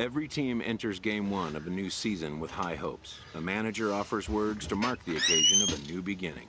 Every team enters game one of a new season with high hopes. A manager offers words to mark the occasion of a new beginning.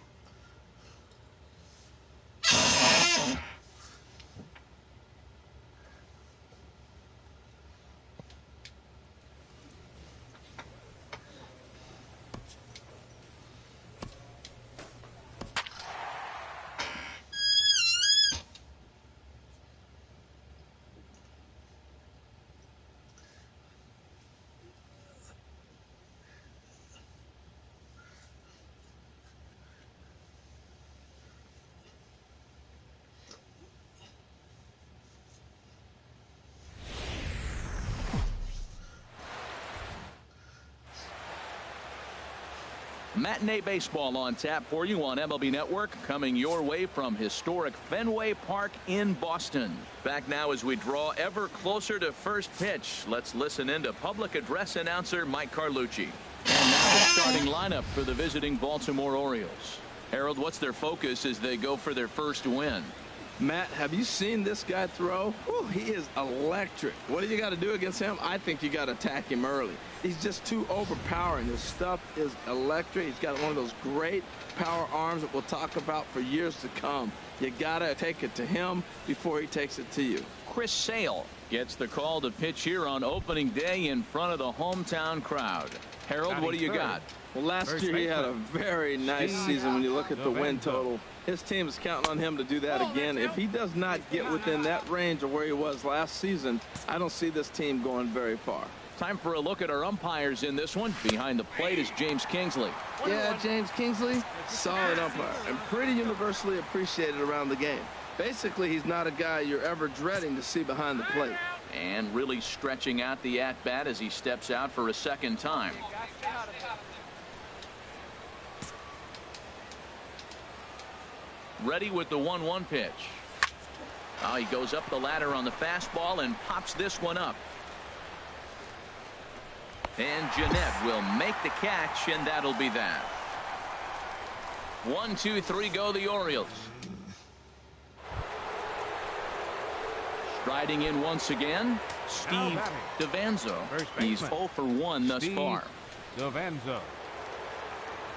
Matinee baseball on tap for you on MLB Network, coming your way from historic Fenway Park in Boston. Back now as we draw ever closer to first pitch. Let's listen in to public address announcer Mike Carlucci. And now the starting lineup for the visiting Baltimore Orioles. Harold, what's their focus as they go for their first win? Matt, have you seen this guy throw? Whew, he is electric. What do you got to do against him? I think you got to attack him early. He's just too overpowering. His stuff is electric. He's got one of those great power arms that we'll talk about for years to come. You got to take it to him before he takes it to you. Chris Sale gets the call to pitch here on opening day in front of the hometown crowd. Harold, what do you got? Well, last year he had a very nice season when you look at the win total. His team is counting on him to do that again. If he does not get within that range of where he was last season, I don't see this team going very far. Time for a look at our umpires in this one. Behind the plate is James Kingsley. Yeah, James Kingsley, solid umpire and pretty universally appreciated around the game. Basically, he's not a guy you're ever dreading to see behind the plate. And really stretching out the at-bat as he steps out for a second time. Ready with the 1-1 pitch. Oh, he goes up the ladder on the fastball and pops this one up. And Jeanette will make the catch, and that'll be that. 1, 2, 3 go the Orioles. Striding in once again, Steve DeVanzo. He's 0 for 1 thus far. DeVanzo.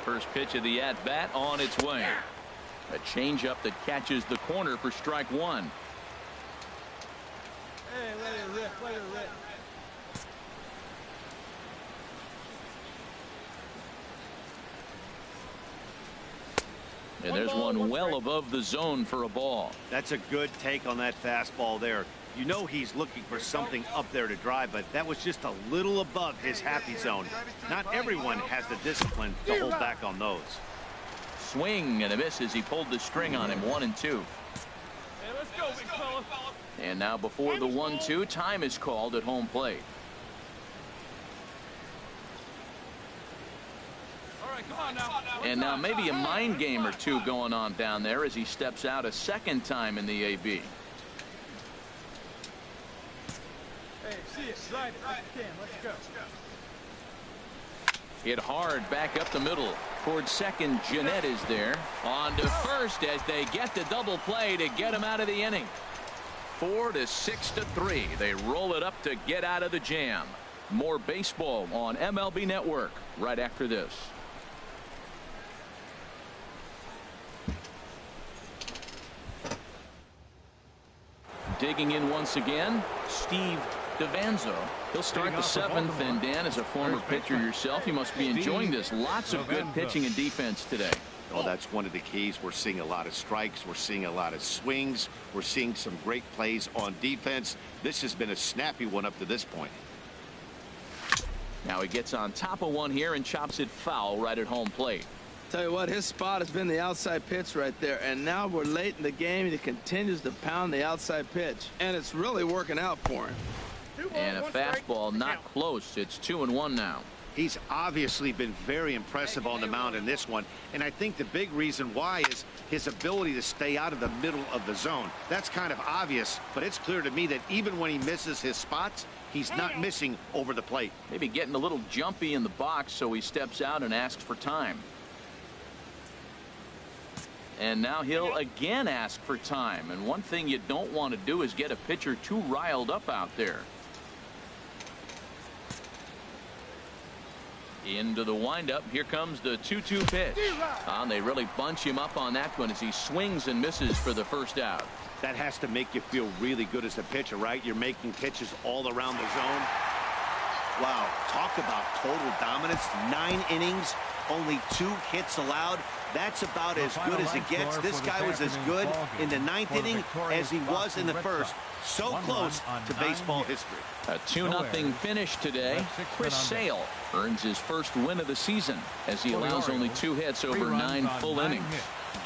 First pitch of the at-bat on its way. A changeup that catches the corner for strike one. Hey, let it rip, let it rip. And there's one well above the zone for a ball. That's a good take on that fastball there. You know he's looking for something up there to drive, but that was just a little above his happy zone. Not everyone has the discipline to hold back on those. Swing and a miss as he pulled the string on him. 1 and 2. Hey, let's go, big fella. And now before the 1-2, time is called at home plate. All right, come on now. And now maybe a mind game or two going on down there as he steps out a second time in the AB. Hey, see it, slide it like you can. Let's go. Hit hard back up the middle. Towards second, Jeanette is there. On to first as they get the double play to get him out of the inning. 4 to 6 to 3. They roll it up to get out of the jam. More baseball on MLB Network right after this. Digging in once again, Steve DeVanzo. He'll start the 7th, and Dan, as a former pitcher yourself, you must be enjoying this. Lots of good pitching and defense today. Well, that's one of the keys. We're seeing a lot of strikes. We're seeing a lot of swings. We're seeing some great plays on defense. This has been a snappy one up to this point. Now he gets on top of one here and chops it foul right at home plate. Tell you what, his spot has been the outside pitch right there, and now we're late in the game and he continues to pound the outside pitch, and it's really working out for him. And a fastball not close. It's 2-1 now. He's obviously been very impressive on the mound in this one, and I think the big reason why is his ability to stay out of the middle of the zone. That's kind of obvious, but it's clear to me that even when he misses his spots, he's not missing over the plate. Maybe getting a little jumpy in the box, so he steps out and asks for time. And now he'll again ask for time. And one thing you don't want to do is get a pitcher too riled up out there. Into the windup. Here comes the 2-2 pitch. They really bunch him up on that one as he swings and misses for the first out. That has to make you feel really good as a pitcher, right? You're making pitches all around the zone. Wow, talk about total dominance. 9 innings, only 2 hits allowed. That's about as good as it gets. This guy was as good in the 9th inning as he was in the first. So close to baseball history. A 2-0 finish today. Chris Sale earns his first win of the season as he allows only 2 hits over 9 full innings.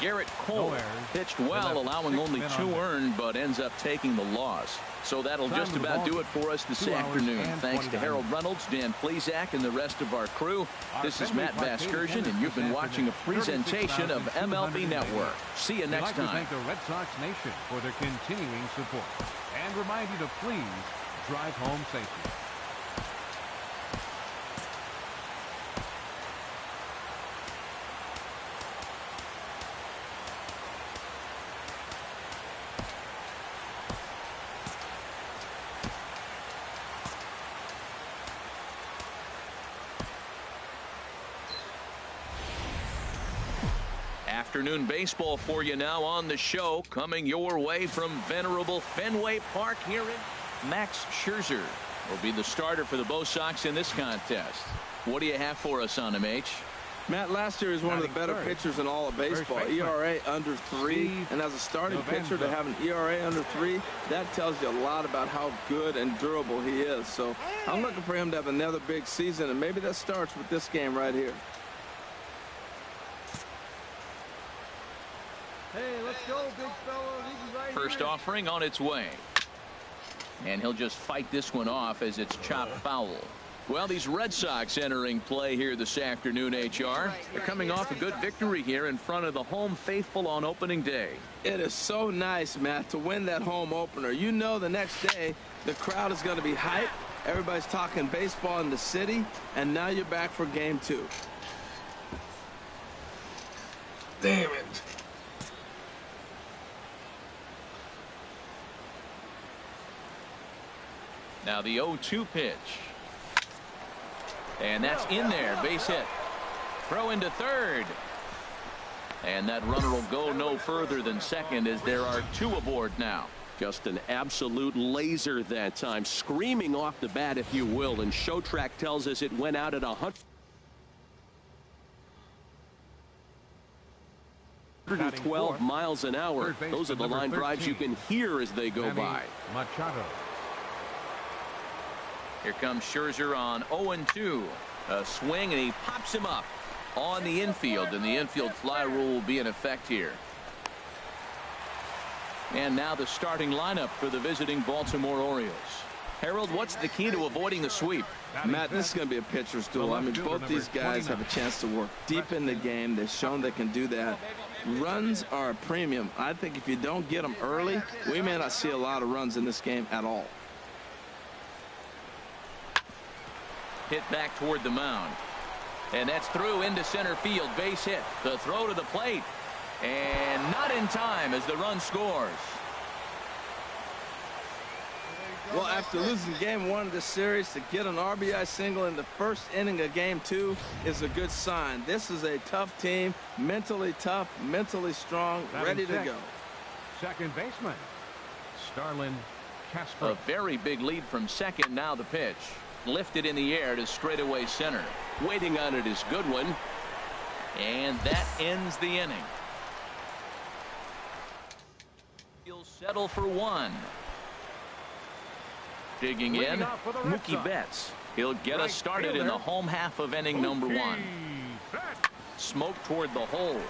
Garrett Cole pitched well, allowing only 2 earned, but ends up taking the loss. So that'll just about do it for us this afternoon. Thanks to Harold Reynolds, Dan Plezak, and the rest of our crew. This is Matt Vasgersian, and you've been watching a presentation of MLB Network. See you next time. I'd like to thank the Red Sox Nation for their continuing support and remind you to please drive home safely. Afternoon baseball for you now on the show, coming your way from venerable Fenway Park here in Max Scherzer will be the starter for the Bo Sox in this contest. What do you have for us on him, H? Matt, last year is one of the better pitchers in all of baseball. ERA under 3, and as a starting pitcher to have an ERA under 3, that tells you a lot about how good and durable he is. So I'm looking for him to have another big season, and maybe that starts with this game right here. Hey, let's go, big fella. Right First here. offering on its way. And he'll just fight this one off as it's chopped foul. Well, these Red Sox entering play here this afternoon, HR. They're coming off a good victory here in front of the home faithful on opening day. It is so nice, Matt, to win that home opener. You know the next day the crowd is going to be hyped. Everybody's talking baseball in the city, and now you're back for game 2. Damn it. Now the 0-2 pitch. And that's in there. Base hit. Throw into third. And that runner will go no further than second as there are 2 aboard now. Just an absolute laser that time. Screaming off the bat, if you will. And Showtrack tells us it went out at 112 miles an hour. Those are the line drives you can hear as they go by. Machado. Here comes Scherzer on 0-2. A swing, and he pops him up on the infield, and the infield fly rule will be in effect here. And now the starting lineup for the visiting Baltimore Orioles. Harold, what's the key to avoiding the sweep? Matt, this is going to be a pitcher's duel. I mean, both these guys have a chance to work deep in the game. They've shown they can do that. Runs are a premium. I think if you don't get them early, we may not see a lot of runs in this game at all. Hit back toward the mound. And that's through into center field. Base hit. The throw to the plate. And not in time as the run scores. Well, after losing game 1 of this series, to get an RBI single in the first inning of game 2 is a good sign. This is a tough team, mentally tough, mentally strong, ready to go. Second baseman, Starlin Castro. A very big lead from second. Now the pitch. Lifted in the air to straightaway center. Waiting on it is Goodwin. And that ends the inning. He'll settle for 1. Digging in, Mookie Betts. He'll get us started in the home half of inning number 1. Smoke toward the hole.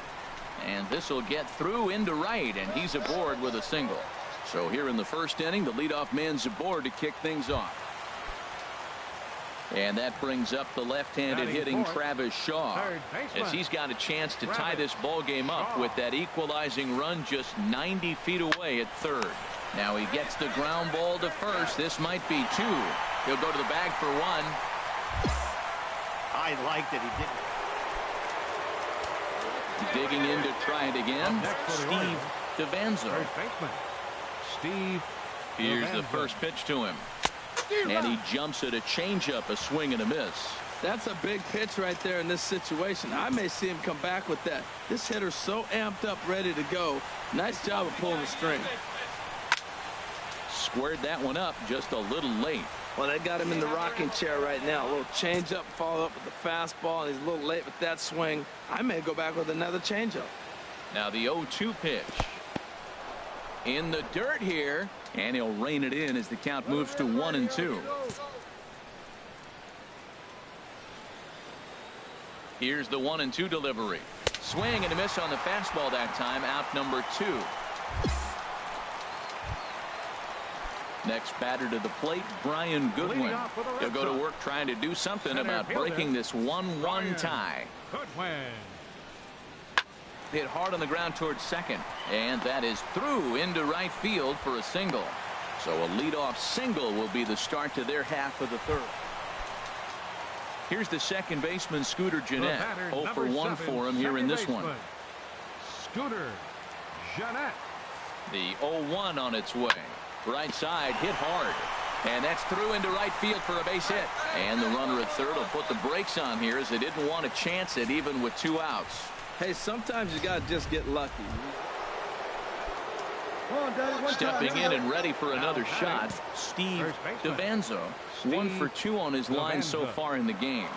And this will get through into right, and he's aboard with a single. So here in the first inning, the leadoff man's aboard to kick things off. And that brings up the left-handed hitting Travis Shaw as he's got a chance to tie this ball game up with that equalizing run just 90 feet away at third. Now he gets the ground ball to first. This might be 2. He'll go to the bag for 1. I liked it. He didn't. Digging in to try it again. Steve DeVanzo. Steve. Here's the first pitch to him. And he jumps at a changeup, a swing and a miss. That's a big pitch right there in this situation. I may see him come back with that. This hitter's so amped up, ready to go. Nice job of pulling the string. Squared that one up just a little late. Well, they got him in the rocking chair right now. A little changeup, follow up with the fastball, and he's a little late with that swing. I may go back with another changeup. Now the 0-2 pitch. In the dirt here, and he'll rein it in as the count moves to 1-2. Here's the 1-2 delivery. Swing and a miss on the fastball that time. Out number 2. Next batter to the plate, Brian Goodwin. He'll go to work trying to do something about breaking this 1-1 tie. Goodwin. Hit hard on the ground towards second, and that is through into right field for a single. So a leadoff single will be the start to their half of the third. Here's the second baseman, Scooter Gennett. 0 for 1 for him here in this one. Scooter Gennett. The 0-1 on its way. Right side, hit hard. And that's through into right field for a base hit. And the runner at third will put the brakes on here as they didn't want to chance it even with 2 outs. Hey, sometimes you got to just get lucky. Stepping in and ready for another shot, Steve Devanzo. 1 for 2 on his line so far in the game.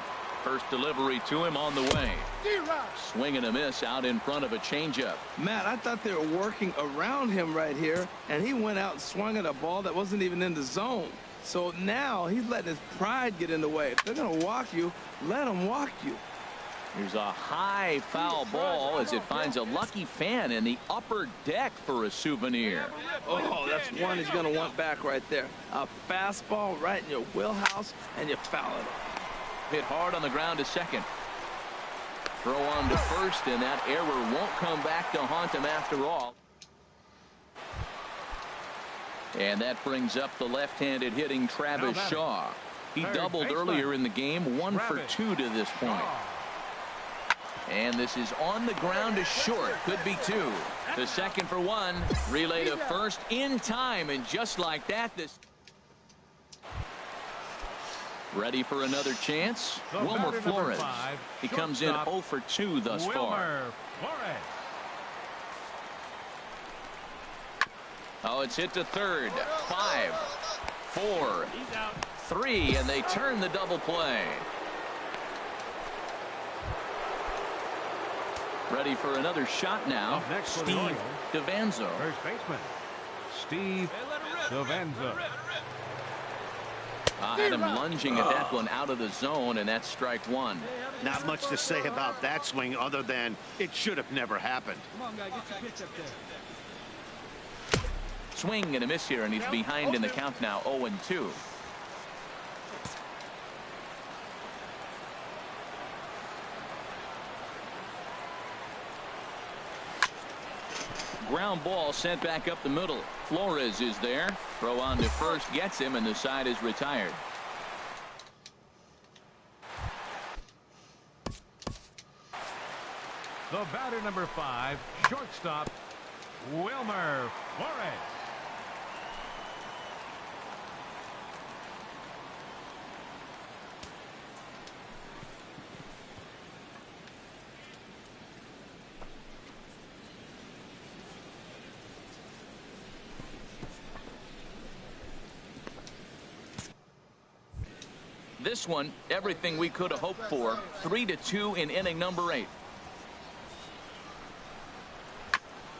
First delivery to him on the way. Swing and a miss out in front of a changeup. Matt, I thought they were working around him right here, and he went out and swung at a ball that wasn't even in the zone. So now he's letting his pride get in the way. If they're going to walk you, let them walk you. Here's a high foul ball as it finds a lucky fan in the upper deck for a souvenir. Oh, that's one he's going to want back right there. A fastball right in your wheelhouse, and you foul it. Hit hard on the ground to second. Throw on to first, and that error won't come back to haunt him after all. And that brings up the left-handed hitting Travis Shaw. He doubled earlier in the game, 1 for 2 to this point. And this is on the ground to short. Could be 2. The second for 1. Relay to first in time, and just like that, this... Ready for another chance? Wilmer Flores. He comes in 0 for 2 thus far. Oh, it's hit to third. 5, 4, 3, and they turn the double play. Ready for another shot now. Steve Devanzo. First baseman, Steve Devanzo. Had him lunging at that one out of the zone, and that's strike 1. Not much to say about that swing other than it should have never happened. Come on, guy, get your pitch up there. Swing and a miss here, and he's behind in the count now, 0-2. Ground ball sent back up the middle. Flores is there. Throw on to first gets him, and the side is retired. The batter number 5, shortstop, Wilmer Flores. This one, everything we could have hoped for. 3-2 in inning number 8.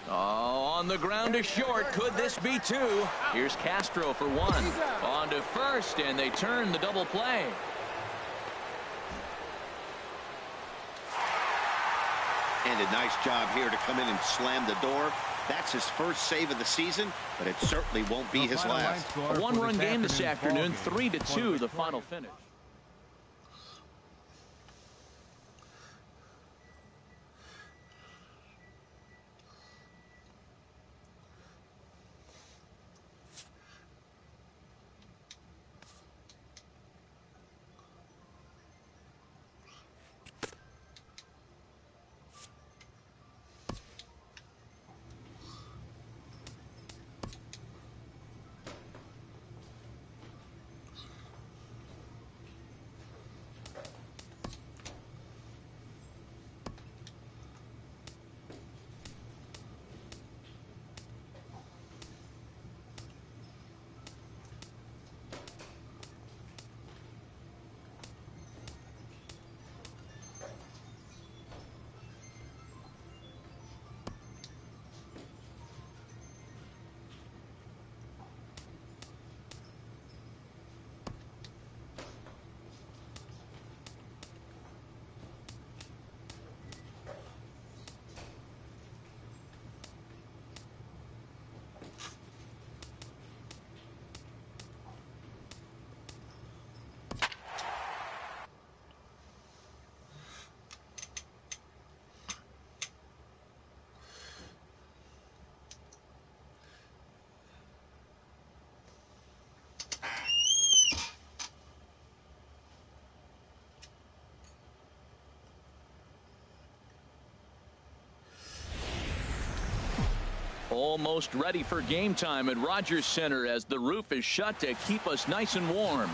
Oh, on the ground to short. Could this be 2? Here's Castro for 1. On to first, and they turn the double play. And a nice job here to come in and slam the door. That's his first save of the season, but it certainly won't be his last. A one-run game this afternoon, 3-2 the final finish. Almost ready for game time at Rogers Center as the roof is shut to keep us nice and warm.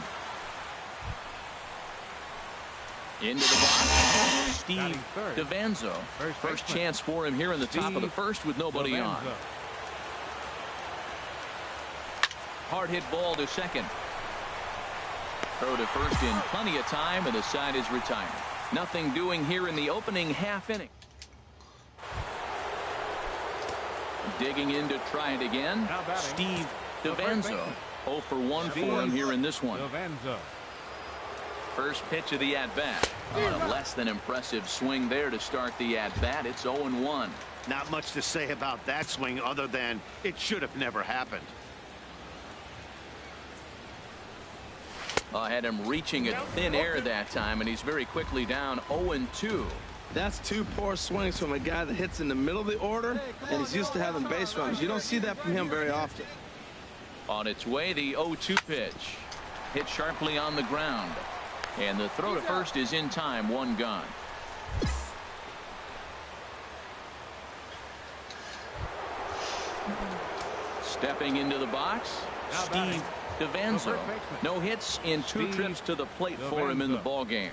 Into the box, Steve DeVanzo. First chance for him here in the top of the first with nobody on. Hard hit ball to second. Throw to first in plenty of time, and the side is retired. Nothing doing here in the opening half inning. Digging in to try it again. Steve DeVanzo. 0 for 1 for him here in this one. First pitch of the at-bat. A less than impressive swing there to start the at-bat. It's 0-1. Not much to say about that swing other than it should have never happened. Had him reaching at thin air that time, and he's very quickly down 0-2. That's 2 poor swings from a guy that hits in the middle of the order, and he's used to having base runners. You don't see that from him very often. On its way, the 0-2 pitch. Hit sharply on the ground. And the throw to first is in time, 1 gone. Stepping into the box, Steve DeVanzo. No hits in 2 trips to the plate for him in the ballgame.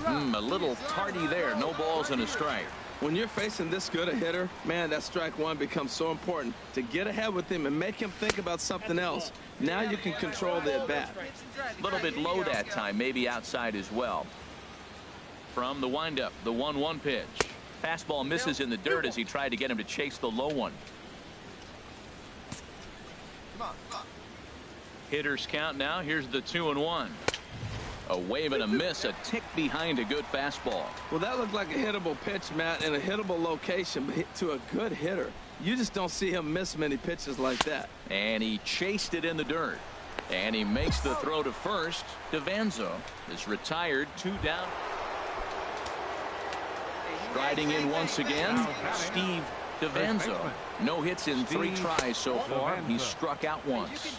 A little tardy there. No balls and a strike. When you're facing this good a hitter, man, that strike one becomes so important. To get ahead with him and make him think about something else. Now you can control the at-bat. A little bit low that time, maybe outside as well. From the windup, the 1-1 pitch. Fastball misses in the dirt as he tried to get him to chase the low one. Hitters count now. Here's the 2-1. A wave and a miss, a tick behind a good fastball. Well, that looked like a hittable pitch, Matt, in a hittable location, but hit to a good hitter. You just don't see him miss many pitches like that. And he chased it in the dirt. And he makes the throw to first. DeVanzo is retired, 2 down. Striding in once again, Steve DeVanzo. No hits in 3 tries so far. He's struck out once.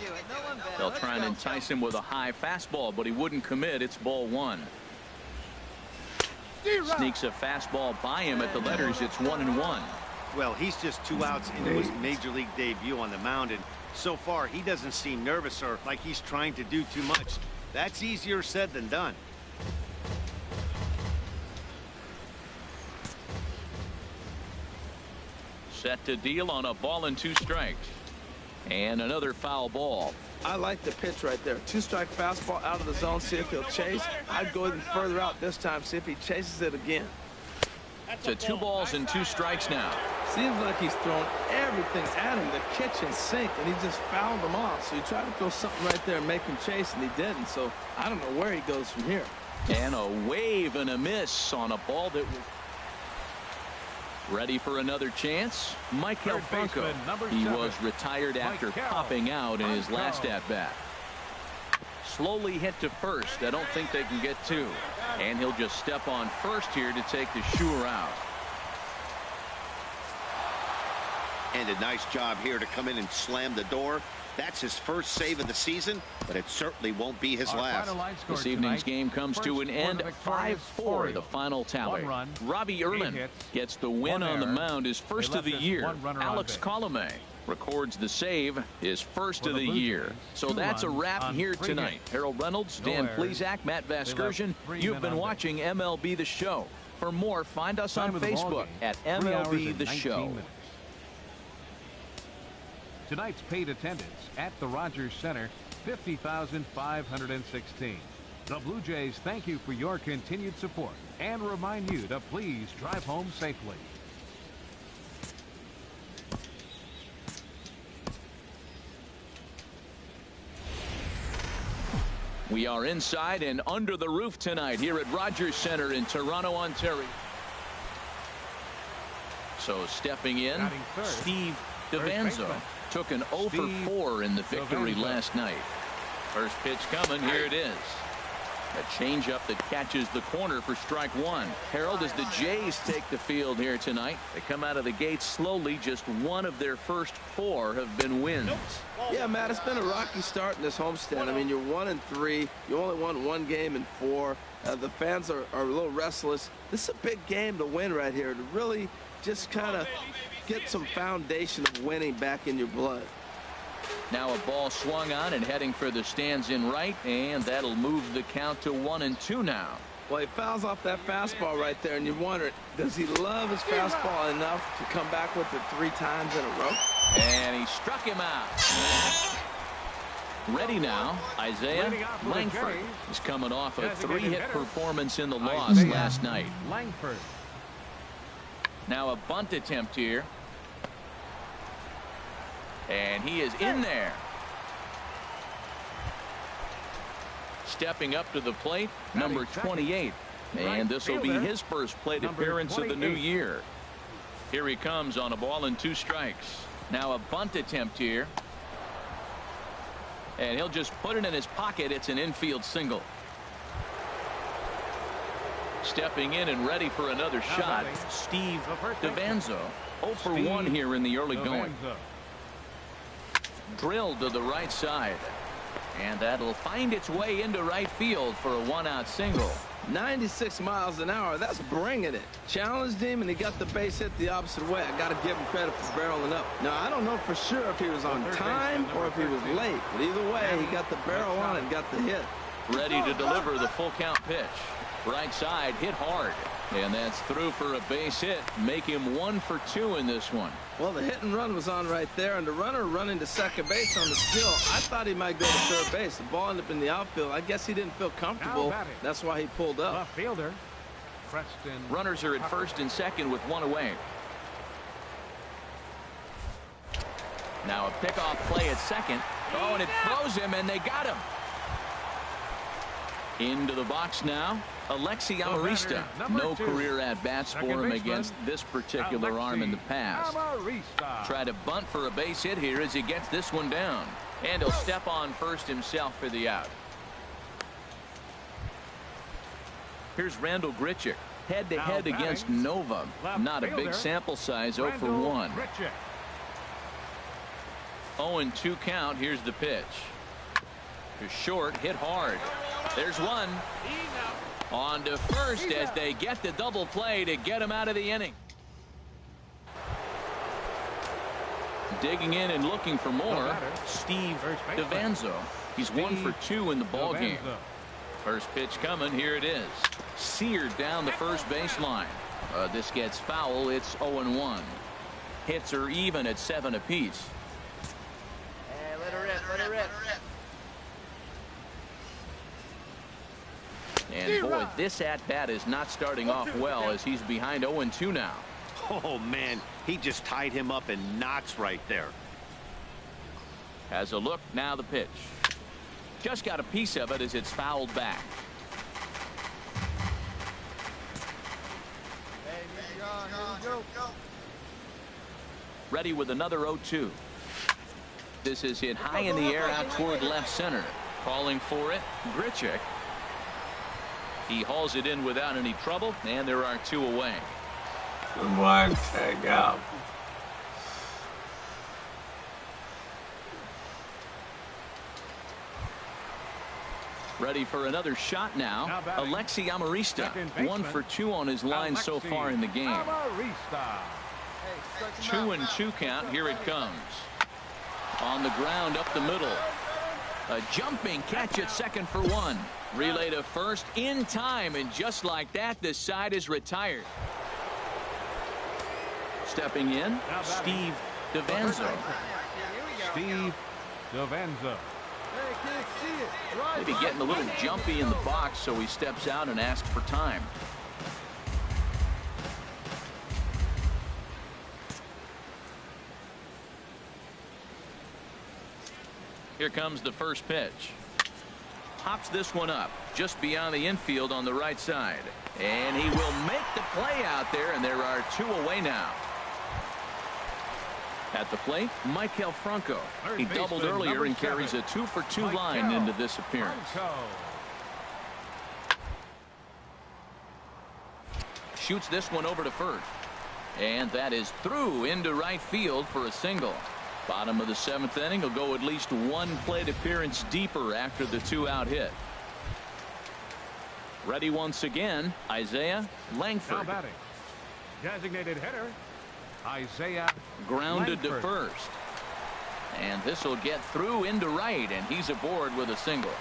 They'll try and entice him with a high fastball, but he wouldn't commit. It's ball 1. Sneaks a fastball by him at the letters. It's 1-1. Well, he's just 2 outs into his major league debut on the mound, and so far he doesn't seem nervous or like he's trying to do too much. That's easier said than done. Set to deal on a ball and 2 strikes. And another foul ball. I like the pitch right there. 2-strike fastball out of the zone. See if he'll chase. I'd go even further out this time. See if he chases it again. To 2 balls and 2 strikes now. Seems like he's thrown everything at him, the kitchen sink, and he just fouled them off. So he tried to throw something right there and make him chase, and he didn't. So I don't know where he goes from here. And a wave and a miss on a ball that was ready for another chance. Michael Franco. He was retired after popping out in his last at-bat. Slowly hit to first. I don't think they can get 2. And he'll just step on first here to take the sure out. And a nice job here to come in and slam the door. That's his first save of the season, but it certainly won't be his last. This evening's game comes to an end 5-4, the final tally. Robbie Erlin gets the win on the mound, his first of the year. Alex Colomé records the save, his first of the year. So that's a wrap here tonight. Harold Reynolds, Dan Plesac, Matt Vasgersian. You've been watching MLB The Show. For more, find us on Facebook at MLB The Show. Tonight's paid attendance at the Rogers Center, 50,516. The Blue Jays thank you for your continued support and remind you to please drive home safely. We are inside and under the roof tonight here at Rogers Center in Toronto, Ontario. So stepping in, Steve DeVanzo took an 0 for 4 in the victory last night. First pitch coming. Here it is. A changeup that catches the corner for strike one. Harold, as the Jays take the field here tonight, they come out of the gate slowly. Just one of their first 4 have been wins. Yeah, Matt, it's been a rocky start in this homestand. I mean, you're 1-3. You only won 1 game in 4. The fans are a little restless. This is a big game to win right here, to really just kind of get some foundation of winning back in your blood. Now a ball swung on and heading for the stands in right, and that'll move the count to 1-2 now. Well, he fouls off that fastball right there, and you wonder, does he love his fastball enough to come back with it 3 times in a row? And he struck him out. Ready now, Isaiah Langford is coming off a 3-hit performance in the loss last night. Langford. Now a bunt attempt here. And he is in there. Stepping up to the plate, number 28. And this will be his first plate appearance of the new year. Here he comes on a ball and 2 strikes. Now a bunt attempt here. And he'll just put it in his pocket. It's an infield single. Stepping in and ready for another shot, Steve DeVanzo. 0 for 1 here in the early going. Drilled to the right side. And that'll find its way into right field for a 1-out single. 96 miles an hour. That's bringing it. Challenged him, and he got the base hit the opposite way. I got to give him credit for barreling up. Now, I don't know for sure if he was on time or if he was late. But either way, he got the barrel on and got the hit. Ready to deliver the full count pitch. Right side hit hard. And that's through for a base hit. Make him 1 for 2 in this one. Well, the hit and run was on right there, and the runner running to second base on the steal. I thought he might go to third base. The ball ended up in the outfield. I guess he didn't feel comfortable. That's why he pulled up. Left fielder, Preston. Runners are at first and second with 1 away. Now a pickoff play at second. Oh, and it throws him, and they got him. Into the box now, Alexi Amarista. No career at-bats for him against this particular arm in the past. Try to bunt for a base hit here as he gets this one down. And he'll step on first himself for the out. Here's Randall Grichuk, head-to-head against Nova. Not a big sample size, 0 for 1. 0-2 count. Here's the pitch. To short, hit hard. There's one. On to first as they get the double play to get him out of the inning. Digging in and looking for more, Steve DeVanzo. He's 1 for 2 in the ball game. First pitch coming. Here it is. Seared down the first baseline. This gets foul. It's 0-1. Hits are even at 7 apiece. Hey, let her rip. Let her rip. And boy, this at-bat is not starting off well as he's behind 0-2 now. Oh, man, he just tied him up in knots right there. Has a look, now the pitch. Just got a piece of it as it's fouled back. Hey, John, here we go. Ready with another 0-2. This is hit high in the air out toward left center. Calling for it, Grichuk. He hauls it in without any trouble, and there are 2 away. Good one, tag out. Ready for another shot now. Alexi Amarista, 1 for 2 on his line so far in the game. 2-2 count. Here it comes. On the ground up the middle. A jumping catch at second for 1. Relay to first in time, and just like that, the side is retired. Stepping in, Steve DeVanzo. Steve DeVanzo. Maybe getting a little jumpy in the box, so he steps out and asks for time. Here comes the first pitch. Pops this one up just beyond the infield on the right side. And he will make the play out there, and there are 2 away now. At the plate, Michael Franco. He doubled earlier and carries a 2 for 2 line into this appearance. shoots this one over to first. And that is through into right field for a single. Bottom of the 7th inning. Will go at least one plate appearance deeper after the 2-out hit. Ready once again, Isaiah Langford. Now batting, designated hitter, Isaiah grounded Langford. to first. And this will get through into right, and he's aboard with a single.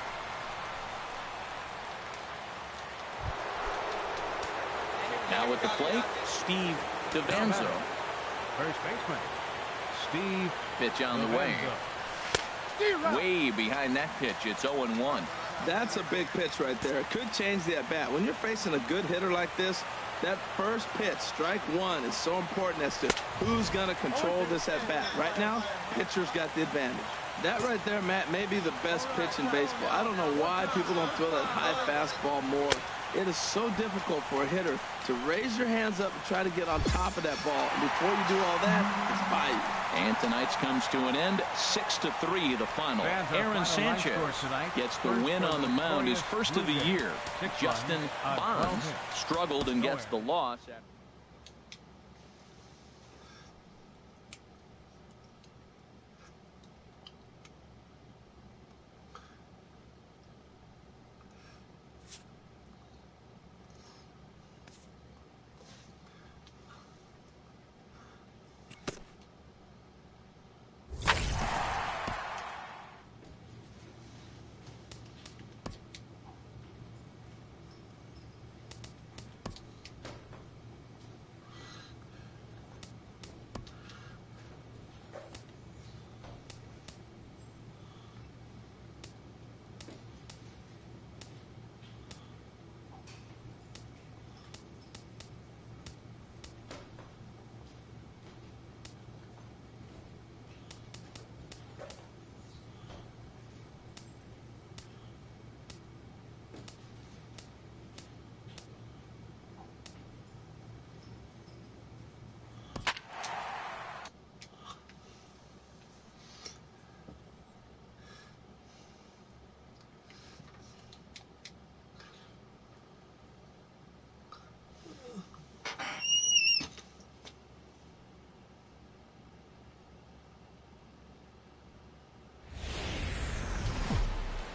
Now at the plate, Steve DeVanzo. First baseman, Steve. Pitch on the way. Way behind that pitch. It's 0-1. That's a big pitch right there. It could change the at-bat. When you're facing a good hitter like this, that first pitch, strike one, is so important as to who's going to control this at-bat. Right now, pitcher's got the advantage. That right there, Matt, may be the best pitch in baseball. I don't know why people don't throw that high fastball more. It is so difficult for a hitter to raise your hands up and try to get on top of that ball. And before you do all that, it's by you. And tonight's comes to an end. 6-3 the final. Aaron Sanchez gets the win on the mound, his first of the year. Justin Bonds struggled and gets the loss.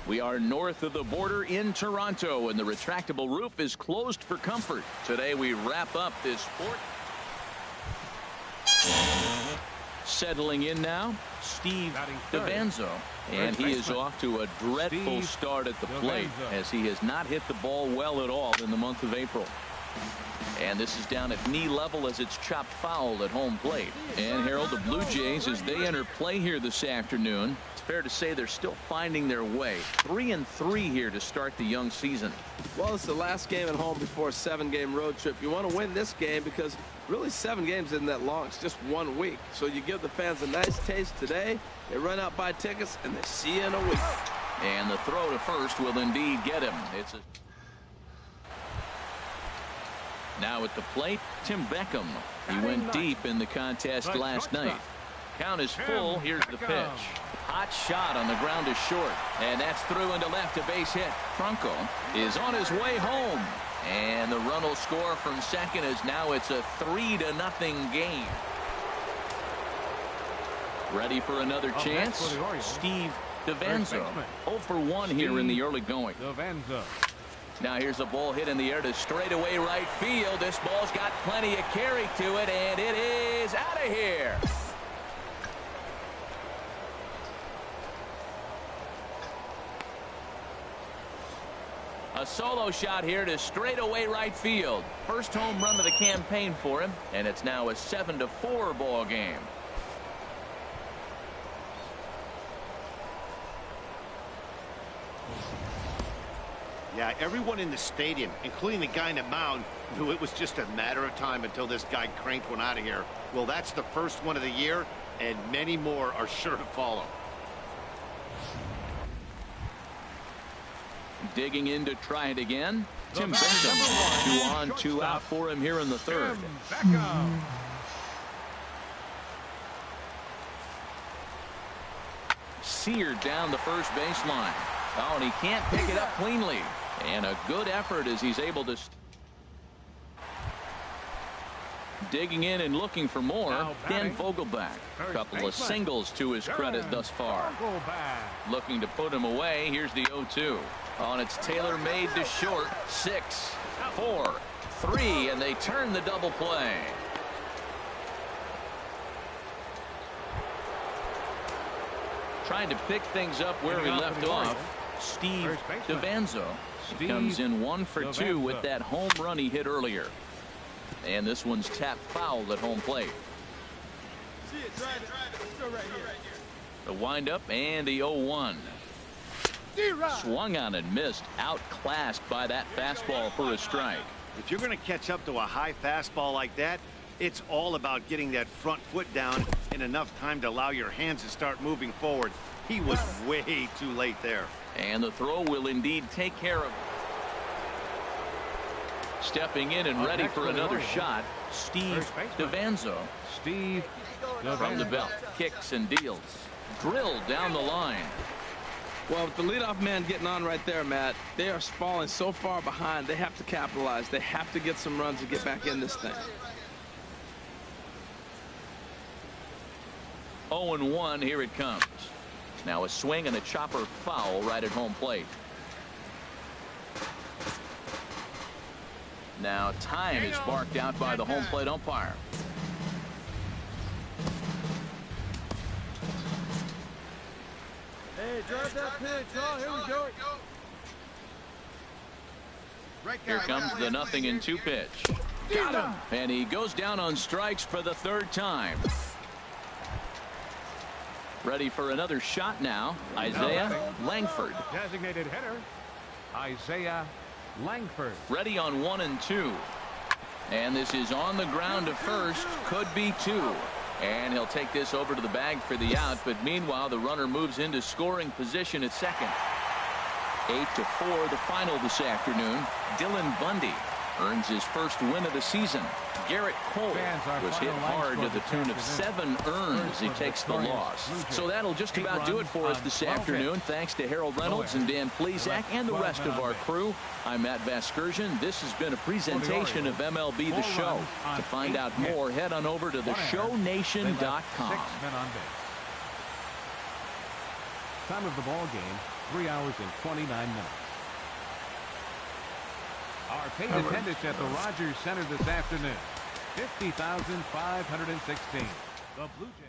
We are north of the border in Toronto, and the retractable roof is closed for comfort. Today we wrap up this sport. Settling in now, Steve DeVanzo, and he is off to a dreadful start at the plate as he has not hit the ball well at all in the month of April. And this is down at knee level as it's chopped foul at home plate. And Harold, the Blue Jays, as they enter play here this afternoon, it's fair to say they're still finding their way. 3-3 here to start the young season. Well, it's the last game at home before a 7-game road trip. You want to win this game because really 7 games isn't that long. It's just 1 week. So you give the fans a nice taste today. They run out, buy tickets, and they see you in a week. And the throw to first will indeed get him. Now at the plate, Tim Beckham. He went deep in the contest last night. Count is full. Here's the pitch. Hot shot on the ground is short. And that's through into left, a base hit. Franco is on his way home. And the run will score from second as now it's a 3-0 game. Ready for another chance? Steve DeVanzo. 0 for 1 here in the early going. Now here's a ball hit in the air to straightaway right field. This ball's got plenty of carry to it, and it is out of here. A solo shot here to straightaway right field. First home run of the campaign for him, and it's now a 7-4 ball game. Yeah, everyone in the stadium, including the guy in the mound, knew it was just a matter of time until this guy cranked one out of here. Well, that's the first one of the year, and many more are sure to follow. Digging in to try it again. Tim Beckham. 2 on, 2 out for him here in the third. Seared down the first baseline. Oh, and he can't pick it up cleanly. And a good effort as he's able to. Digging in and looking for more, Now Dan batting, Vogelback. A couple of baseman, singles to his credit thus far. Vogelback. Looking to put him away. Here's the 0-2. On it's tailor-made to short. 6, 4, 3, and they turn the double play. Trying to pick things up where he left off. Steve DeVanzo comes in 1 for 2 with that home run he hit earlier. And this one's tapped foul at home plate. See it, drive it. Let's go right here. The windup and the 0-1. Swung on and missed. Outclassed by that fastball for a strike. If you're going to catch up to a high fastball like that, it's all about getting that front foot down in enough time to allow your hands to start moving forward. He was way too late there. And the throw will indeed take care of it. Stepping in and ready for another shot, Steve DeVanzo. Steve From the belt, kicks and deals. Drilled down the line. Well, with the leadoff man getting on right there, Matt, they are falling so far behind. They have to capitalize. They have to get some runs to get back in this thing. 0-1, here it comes. Now a swing and a chopper foul right at home plate. Now time is barked out by the home plate umpire. Hey, drive that pitch. Oh, here we go. Here comes the 0-2 pitch. Got him. And he goes down on strikes for the 3rd time. Ready for another shot now. Isaiah Langford. designated hitter, Isaiah Langford. Ready on 1 and 2. And this is on the ground to first. Could be 2. And he'll take this over to the bag for the out. But meanwhile, the runner moves into scoring position at second. 8-4 the final this afternoon. Dylan Bundy earns his first win of the season. Garrett Cole was hit hard to the tune of 7 earns. He takes the loss. So that'll just about do it for us this afternoon. Thanks to Harold Reynolds and Dan Plesac and the rest of our crew. I'm Matt Vasgersian. This has been a presentation of MLB The Show. To find out more, head on over to theshownation.com. Time of the ball game, 3 hours and 29 minutes. Our paid attendance at the Rogers Center this afternoon, 50,516. The Blue Jays.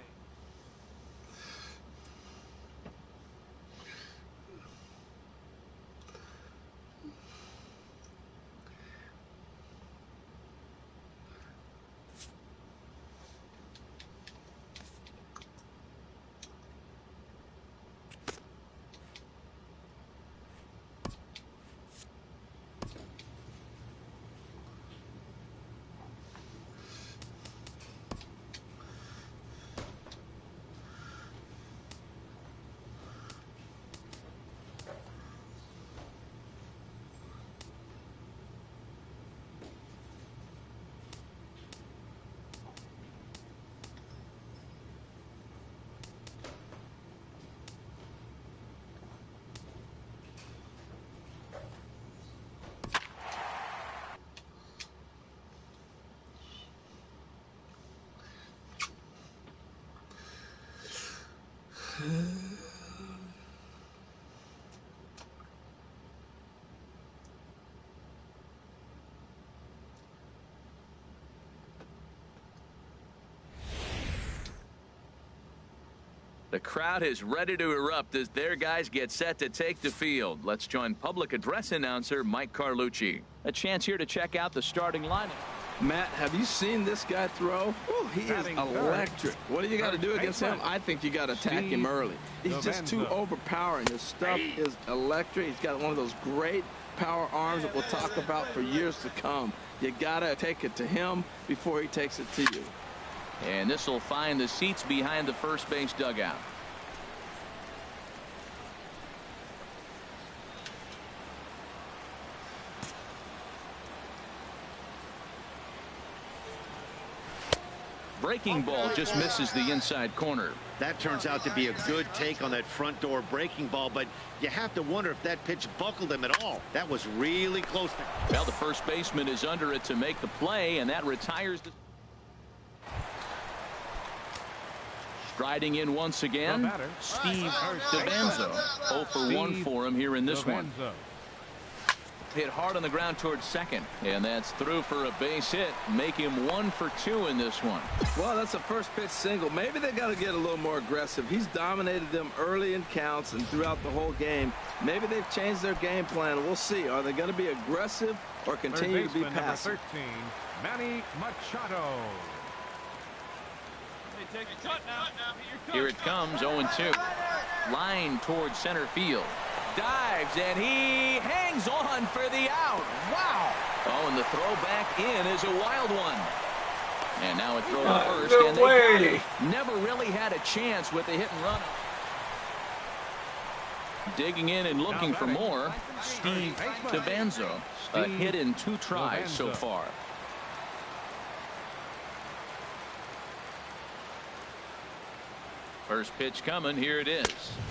The crowd is ready to erupt as their guys get set to take the field. Let's join public address announcer Mike Carlucci. A chance here to check out the starting lineup. Matt, have you seen this guy throw? Ooh, he is electric. What do you got to do against him? I think you got to attack him early. He's just too overpowering. His stuff is electric. He's got one of those great power arms that we'll talk about for years to come. You got to take it to him before he takes it to you. And this will find the seats behind the first base dugout. Breaking ball just misses the inside corner. That turns out to be a good take on that front door breaking ball, but you have to wonder if that pitch buckled him at all. That was really close. Well, the first baseman is under it to make the play, and that retires the... Striding in once again, Steve DeVanzo. 0 for 1 for him here in this one. Hit hard on the ground towards second, and that's through for a base hit. Make him 1 for 2 in this one. Well, that's a first pitch single. Maybe they got to get a little more aggressive. He's dominated them early in counts and throughout the whole game. Maybe they've changed their game plan. We'll see. Are they going to be aggressive or continue to be passive? Number 13, Manny Machado. Here it comes, 0-2. Line towards center field. Dives, and he hangs on for the out. Wow. Oh, and the throw back in is a wild one. And now it throws first, and they never really had a chance with the hit and run. Digging in and looking for more, Steve DeVanzo. A hit in 2 tries so far. First pitch coming. Here it is.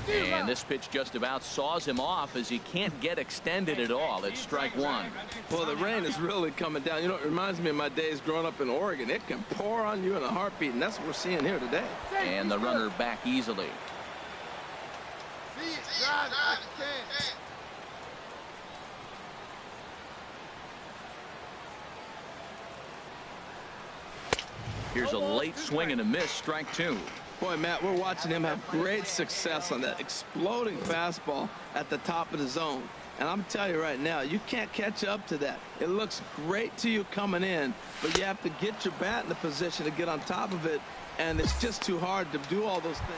And this pitch just about saws him off as he can't get extended at all. It's strike 1. Well, the rain is really coming down. You know, it reminds me of my days growing up in Oregon. It can pour on you in a heartbeat, and that's what we're seeing here today. And the runner back easily. Here's a late swing and a miss, strike 2. Boy, Matt, we're watching him have great success on that exploding fastball at the top of the zone. And I'm telling you right now, you can't catch up to that. It looks great to you coming in, but you have to get your bat in the position to get on top of it, and it's just too hard to do all those things.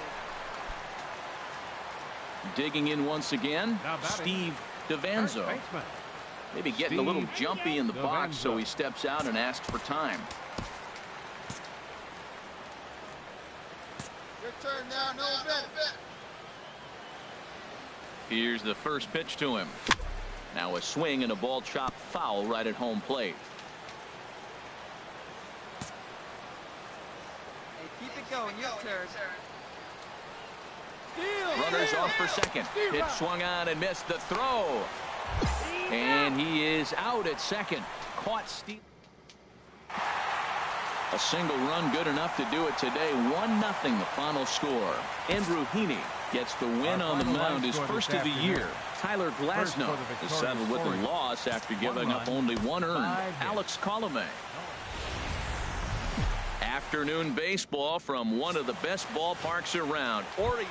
Digging in once again, Steve DeVanzo. Maybe getting a little jumpy in the box, so he steps out and asks for time. Turn now, no benefit. Here's the first pitch to him. Now a swing and a ball chopped foul right at home plate. Hey, keep it going. Your turn. Runners off for second. Pitch swung on and missed the throw. And he is out at second. Caught Steve. A single run good enough to do it today. 1-0 the final score. Andrew Heaney gets the win on the mound, his first of the year. Tyler Glasnow is settled with a loss after giving up only 1 earned. Alex Colomé. Afternoon baseball from one of the best ballparks around. Orioles.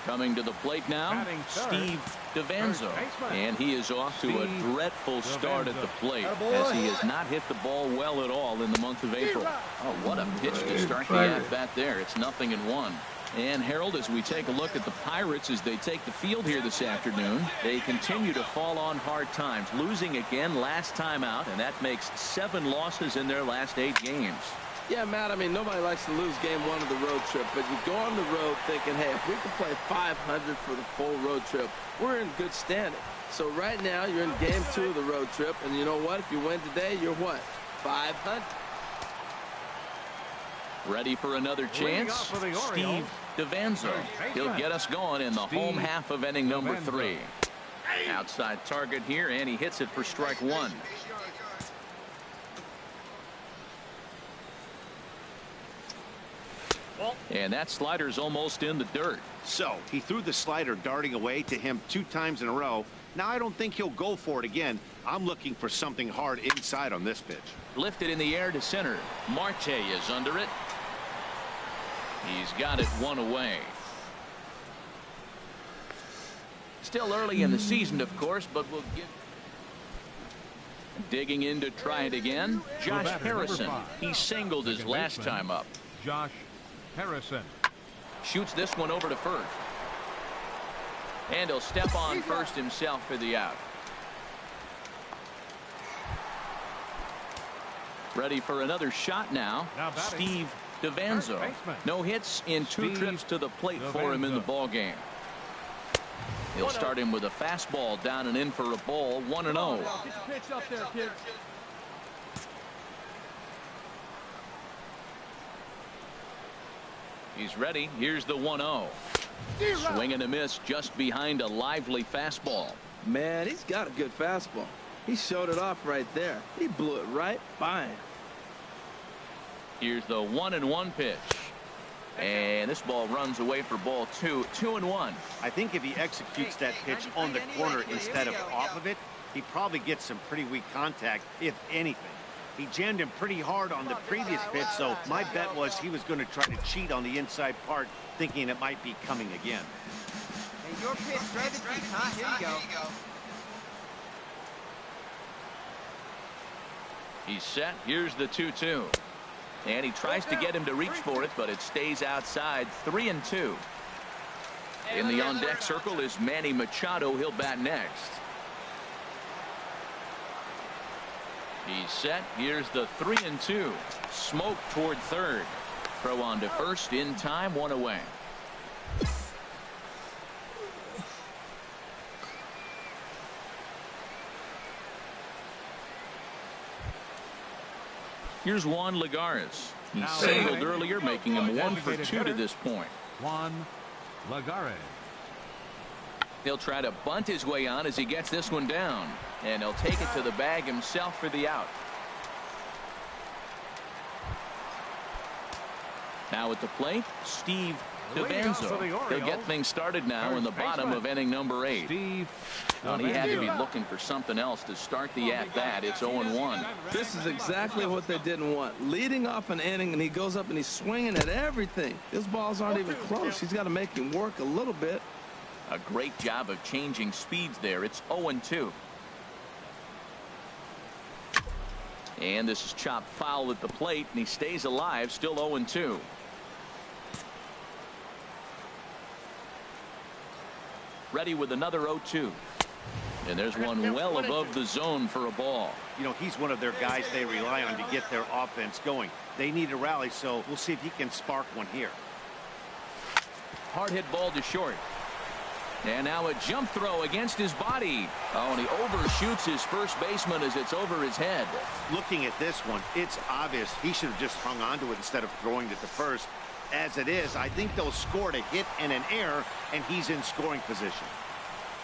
Coming to the plate now, Steve DeVanzo. And he is off to a dreadful start at the plate as he has not hit the ball well at all in the month of April. Oh, what a pitch to start the at-bat there. It's 0-1. And Harold, as we take a look at the Pirates as they take the field here this afternoon, they continue to fall on hard times, losing again last time out, and that makes 7 losses in their last 8 games. Yeah, Matt, I mean, nobody likes to lose game 1 of the road trip, but you go on the road thinking, hey, if we can play 500 for the full road trip, we're in good standing. So right now, you're in game 2 of the road trip, and you know what? If you win today, you're what? 500. Ready for another chance? Steve DeVanzo. He'll get us going in the home half of inning number 3. Outside target here, and he hits it for strike 1. And that slider's almost in the dirt. So he threw the slider darting away to him 2 times in a row. Now I don't think he'll go for it again. I'm looking for something hard inside on this pitch. Lifted in the air to center. Marte is under it. He's got it 1 away. Still early in the season, of course, but we'll give. Digging in to try it again. Josh Harrison. He singled his last time up. Josh Harrison shoots this one over to first. And he'll step on first himself for the out. Ready for another shot now. Steve DeVanzo. No hits in 2 trips to the plate for him in the ball game. He'll start him with a fastball down and in for a ball. 1-0. Get your pitch up there, kid. He's ready. Here's the 1-0. Swing and a miss just behind a lively fastball. Man, he's got a good fastball. He showed it off right there. He blew it right by him. Here's the 1-1 pitch. And this ball runs away for ball 2. 2-1. I think if he executes that pitch on the corner instead of off of it, he probably gets some pretty weak contact, if anything. He jammed him pretty hard on the previous pitch, so my bet was he was going to try to cheat on the inside part, thinking it might be coming again. Hey, your pitch, drive it deep, huh? Here you go. He's set. Here's the 2-2. And he tries to get him to reach for it, but it stays outside. 3-2. In the on-deck circle is Manny Machado. He'll bat next. He's set. Here's the 3-2. Smoke toward third. Throw on to first in time. 1 away. Here's Juan Lagares. He singled earlier, making him 1 for 2 to this point. Juan Lagares. He'll try to bunt his way on as he gets this one down. And he'll take it to the bag himself for the out. Now at the plate, Steve DeVanzo. He'll get things started now in the bottom of inning number 8. Well, he had to be looking for something else to start the at-bat. It's 0-1. This is exactly what they didn't want. Leading off an inning, and he goes up and he's swinging at everything. His balls aren't even close. He's got to make him work a little bit. A great job of changing speeds there. It's 0-2. And this is chopped foul at the plate, and he stays alive, still 0-2. Ready with another 0-2. And there's one well above the zone for a ball. You know, he's one of their guys they rely on to get their offense going. They need a rally, so we'll see if he can spark one here. Hard hit ball to short. And now a jump throw against his body. Oh, and he overshoots his first baseman as it's over his head. Looking at this one, it's obvious he should have just hung on to it instead of throwing it to first. As it is, I think they'll score a hit and an error, and he's in scoring position.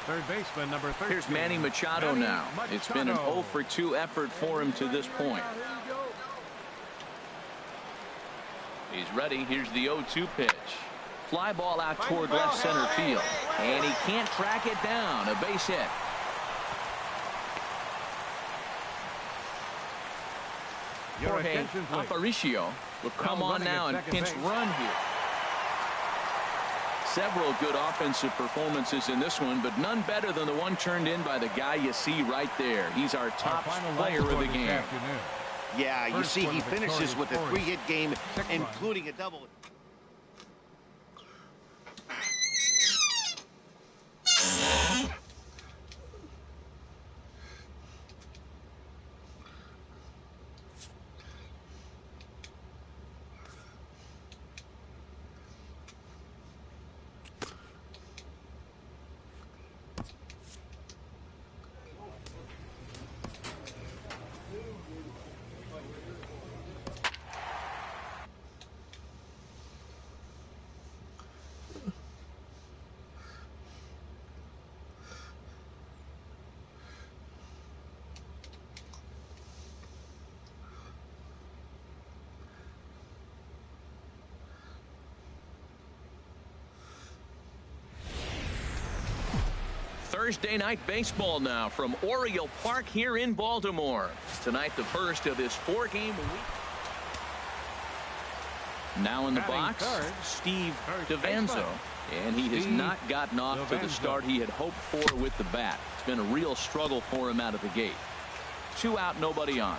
Third baseman, number 13. Here's Manny Machado now. It's been an 0 for 2 effort for him to this point. He's ready. Here's the 0-2 pitch. Fly ball out toward left center field. And he can't track it down. A base hit. Jorge Aparicio will come on now and pinch run here. Several good offensive performances in this one, but none better than the one turned in by the guy you see right there. He's our top player of the game. Yeah, you see he finishes with a 3-hit game, including a double. Thursday night baseball now from Oriole Park here in Baltimore. Tonight the first of this 4-game week. Now in the box, Steve DeVanzo. And he has not gotten off to the start he had hoped for with the bat. It's been a real struggle for him out of the gate. 2 out, nobody on.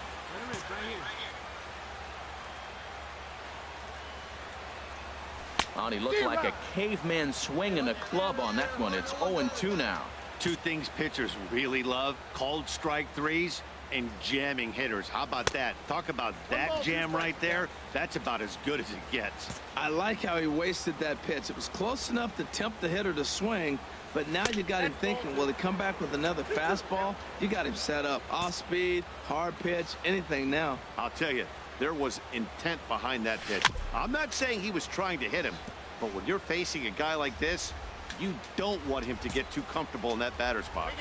Oh, and he looked like a caveman swinging a club on that one. It's 0-2 now. 2 things pitchers really love: called strike threes and jamming hitters. How about that? Talk about that jam right there. That's about as good as it gets. I like how he wasted that pitch. It was close enough to tempt the hitter to swing, but now you got him thinking, will he come back with another fastball? You got him set up. Off speed, hard pitch, anything now. I'll tell you, there was intent behind that pitch. I'm not saying he was trying to hit him, but when you're facing a guy like this, you don't want him to get too comfortable in that batter's box.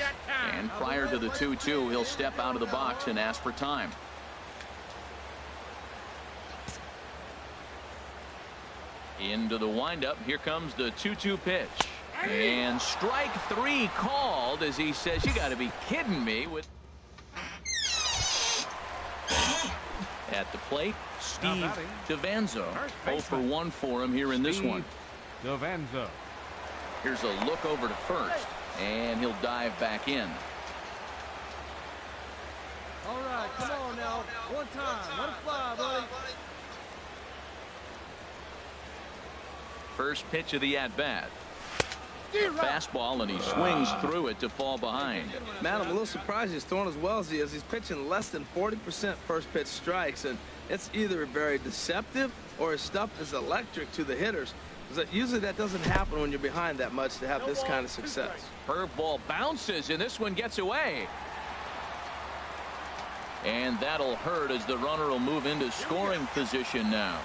And prior to the 2-2, he'll step out of the box and ask for time. Into the windup. Here comes the 2-2 pitch. And strike 3 called as he says, you got to be kidding me. With at the plate, Steve DeVanzo. 0 for 1 for him here in this one. DeVanzo. Here's a look over to first, and he'll dive back in. All right, come on now. One time. Let it fly, buddy. First pitch of the at-bat. Fastball, and he swings through it to fall behind. Man, I'm a little surprised he's throwing as well as he is. He's pitching less than 40% first pitch strikes, and it's either very deceptive or his stuff is electric to the hitters. Usually that doesn't happen when you're behind that much to have this kind of success. Curveball bounces, and this one gets away. And that'll hurt as the runner will move into scoring position now.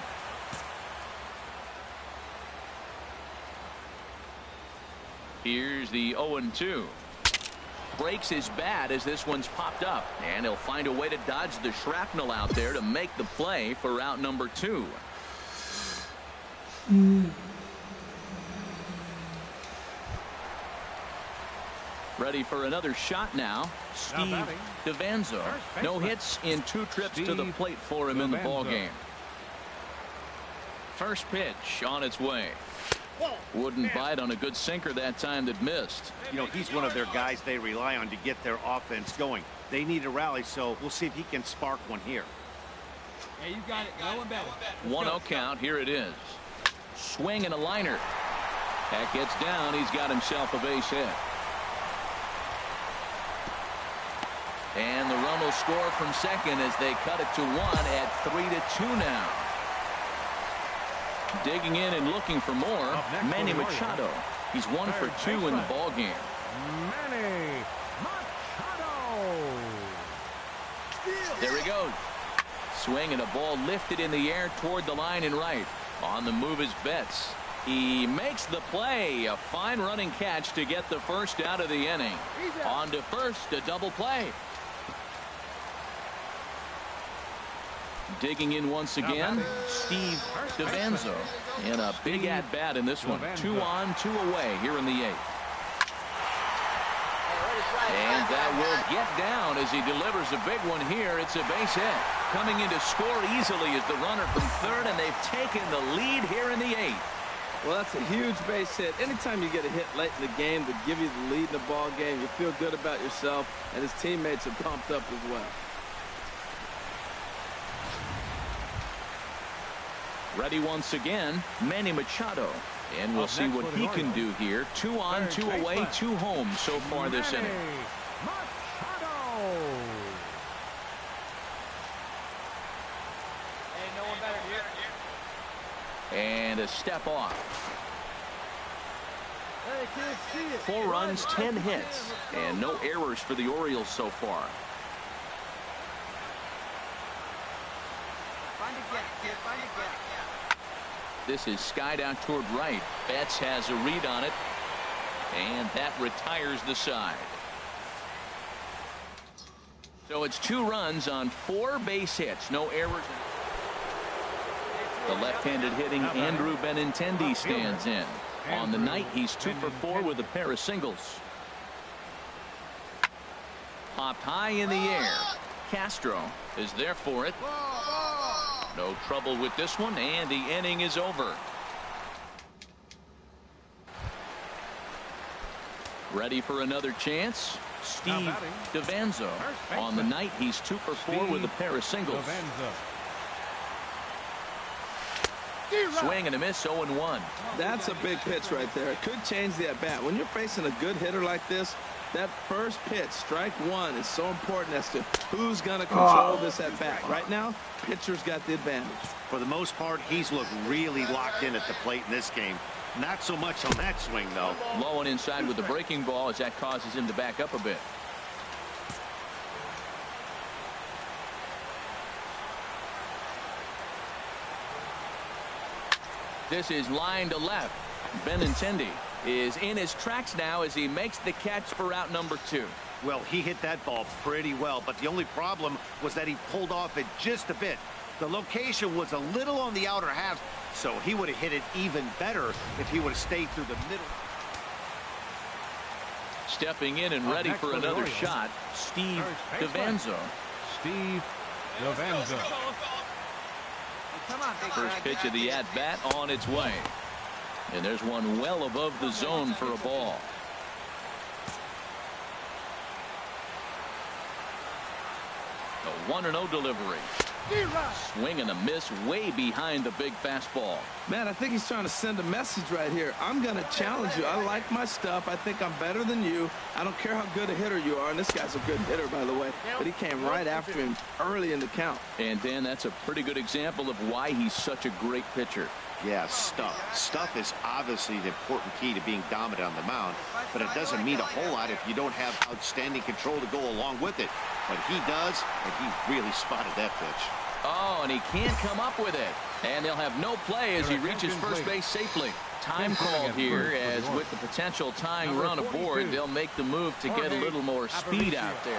Here's the 0-2. Breaks his bat as this one's popped up, and he'll find a way to dodge the shrapnel out there to make the play for out number 2. Ready for another shot now. Steve DeVanzo. No hits in 2 trips to the plate for him in the ballgame. First pitch on its way. Wouldn't bite on a good sinker that time that missed. You know, he's one of their guys they rely on to get their offense going. They need a rally, so we'll see if he can spark one here. Hey, you got it. No one better. 1-0 count. Here it is. Swing and a liner. That gets down. He's got himself a base hit. And the run will score from second as they cut it to 1 at 3-2 now. Digging in and looking for more, Manny Machado. He's 1 for 2 in the ballgame. Manny Machado. There he goes. Swing and a ball lifted in the air toward the line and right. On the move is Betts. He makes the play. A fine running catch to get the first out of the inning. On to first, a double play. Digging in once again, Steve DeVanzo. And a big at-bat in this one. 2 on, 2 away here in the 8th. And that will get down as he delivers a big one here. It's a base hit. Coming in to score easily is the runner from third, and they've taken the lead here in the 8th. Well, that's a huge base hit. Anytime you get a hit late in the game to give you the lead in the ball game, you feel good about yourself, and his teammates are pumped up as well. Ready once again, Manny Machado. And we'll see what he can do here. 2 on, 2 away, 2 home so far this inning. Machado. Hey, no one better here. And a step off. Hey, kids, see it. 4 runs, 10 hits, and no errors for the Orioles so far. Find a gap, kid. Find a gap. This is skied out toward right. Betts has a read on it, and that retires the side. So it's 2 runs on 4 base hits. No errors. The left-handed hitting Andrew Benintendi stands in. On the night, he's 2 for 4 with a pair of singles. Popped high in the air. Castro is there for it. No trouble with this one, and the inning is over. Ready for another chance? Steve DeVanzo. On the night, he's 2 for 4 with a pair of singles. Swing and a miss, 0-1. That's a big pitch right there. It could change the at-bat. When you're facing a good hitter like this, that first pitch, strike 1, is so important as to who's going to control this at-bat. Right now, pitcher's got the advantage. For the most part, he's looked really locked in at the plate in this game. Not so much on that swing, though. Low and inside with the breaking ball as that causes him to back up a bit. This is line to left. Benintendi is in his tracks now as he makes the catch for out number 2. Well, he hit that ball pretty well, but the only problem was that he pulled off it just a bit. The location was a little on the outer half, so he would have hit it even better if he would have stayed through the middle. Stepping in and ready for another shot, Steve DeVanzo. Steve DeVanzo. Come on, big First guy, pitch of the at-bat on its way. And there's one well above the zone for a ball. A 1-0 delivery. Swing and a miss way behind the big fastball. Man, I think he's trying to send a message right here. I'm going to challenge you. I like my stuff. I think I'm better than you. I don't care how good a hitter you are. And this guy's a good hitter, by the way. But he came right after him early in the count. And, Dan, that's a pretty good example of why he's such a great pitcher. Yeah, stuff. Stuff is obviously the important key to being dominant on the mound, but it doesn't mean a whole lot if you don't have outstanding control to go along with it. But he does, and he really spotted that pitch. Oh, and he can't come up with it. And they'll have no play as he reaches first base safely. Time called here, as with the potential tying run aboard, they'll make the move to get a little more speed out there.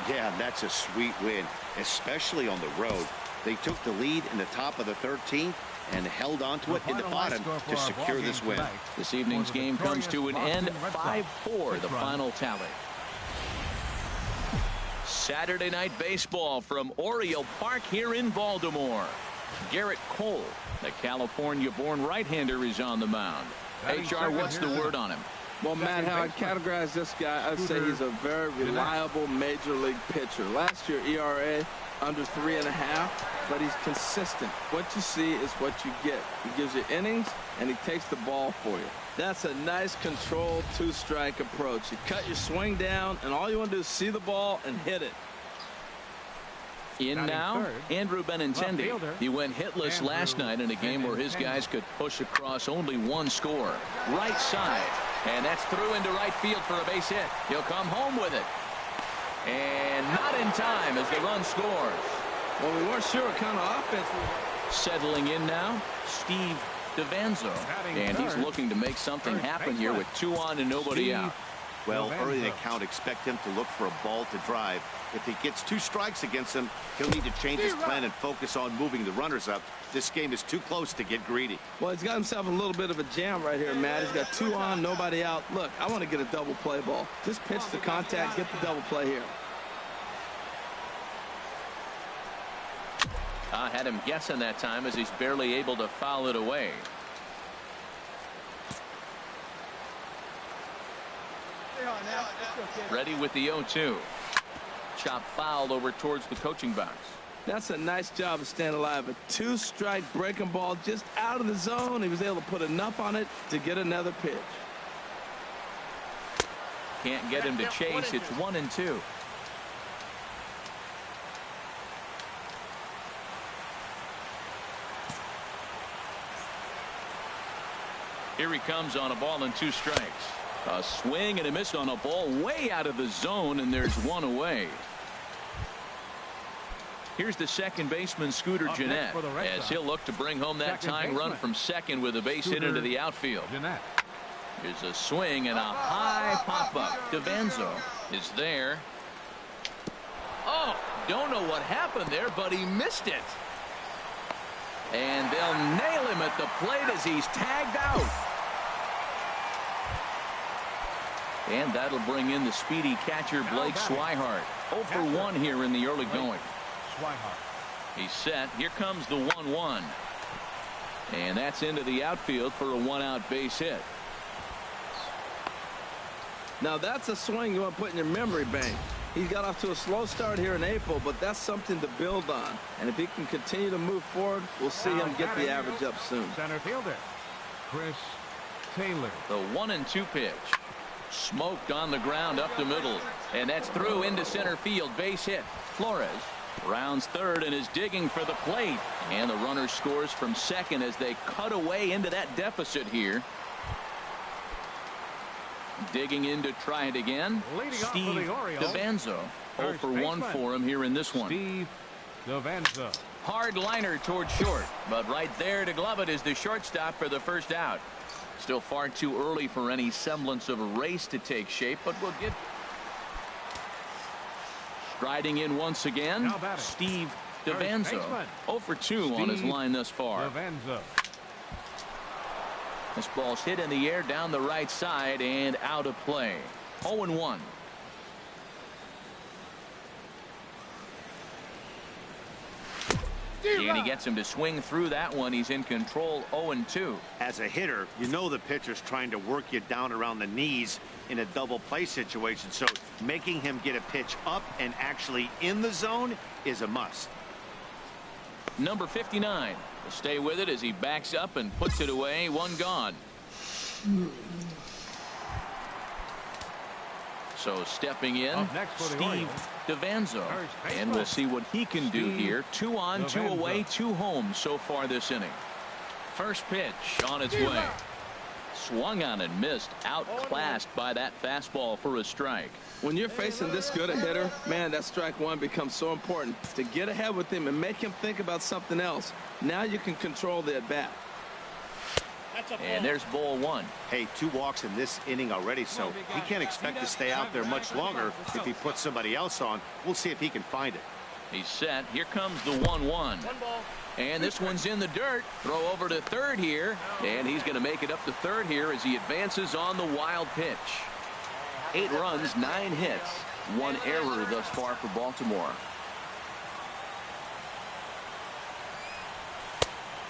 Yeah, and that's a sweet win, especially on the road. They took the lead in the top of the 13th and held on to it in the bottom to secure this win. This evening's game comes to an end, 5-4, the final tally. Saturday night baseball from Oriole Park here in Baltimore. Garrett Cole, the California-born right-hander, is on the mound. HR, what's the word on him? Well, Matt, how I categorize this guy, I'd say he's a very reliable major league pitcher. Last year, ERA under 3.5, but he's consistent. What you see is what you get. He gives you innings, and he takes the ball for you. That's a nice controlled two-strike approach. You cut your swing down, and all you want to do is see the ball and hit it. In now, Andrew Benintendi. He went hitless last night in a game where his guys could push across only one score. Right side, and that's through into right field for a base hit. He'll come home with it. And not in time as the run scores. Well, we weren't sure what kind of offense we were. Settling in now, Steve DeVanzo. And he's looking to make something happen here with 2 on and nobody out. Well, early in the count, expect him to look for a ball to drive. If he gets 2 strikes against him, he'll need to change his plan and focus on moving the runners up. This game is too close to get greedy. Well, he's got himself a little bit of a jam right here, Matt. He's got 2 on, nobody out. Look, I want to get a double play ball. Just pitch the contact, get the double play here. I had him guessing that time as he's barely able to foul it away. Ready with the 0-2. Chop fouled over towards the coaching box. That's a nice job of staying alive. A 2-strike breaking ball just out of the zone. He was able to put enough on it to get another pitch. Can't get him to chase. It's 1-2. Here he comes on a ball and 2 strikes. A swing and a miss on a ball way out of the zone, and there's 1 away. Here's the second baseman, Scooter Gennett, as he'll look to bring home that tying run from second with a base hit into the outfield. Here's a swing and a high pop-up. DeVanzo is there. Oh, don't know what happened there, but he missed it. And they'll nail him at the plate as he's tagged out. And that'll bring in the speedy catcher, Blake Swihart. 0 for 1 here in the early going. He's set. Here comes the 1-1. And that's into the outfield for a 1-out base hit. Now that's a swing you want to put in your memory bank. He got off to a slow start here in April, but that's something to build on. And if he can continue to move forward, we'll see him get the average up soon. Center fielder, Chris Taylor. The 1-2 pitch. Smoked on the ground up the middle. And that's through into center field. Base hit. Flores rounds third and is digging for the plate. And the runner scores from second as they cut away into that deficit here. Digging in to try it again. Steve DeVanzo. 0 for 1 for him here in this one. Steve DeVanzo. Hard liner towards short, but right there to glove it is the shortstop for the first out. Still far too early for any semblance of a race to take shape, but we'll get. Striding in once again, Steve Devanzo 0 for 2 on his line thus far. Devanzo. This ball's hit in the air down the right side and out of play. 0-1. And he gets him to swing through that one. He's in control. 0-2. As a hitter, you know the pitcher's trying to work you down around the knees in a double play situation, so making him get a pitch up and actually in the zone is a must. Number 59 will stay with it as he backs up and puts it away. 1 gone. So stepping in, Steve Devanzo, and we'll see what he can do here. 2 on, 2 away, 2 home so far this inning. First pitch on its way. Swung on and missed. Outclassed by that fastball for a strike. When you're facing this good a hitter, man, that strike one becomes so important. To get ahead with him and make him think about something else. Now you can control the at-bat. And there's ball 1. Hey, 2 walks in this inning already, so he can't expect to stay out there much longer if he puts somebody else on. We'll see if he can find it. He's set. Here comes the 1-1. And this one's in the dirt. Throw over to third here. And he's going to make it up to third here as he advances on the wild pitch. 8 runs, 9 hits, 1 error thus far for Baltimore.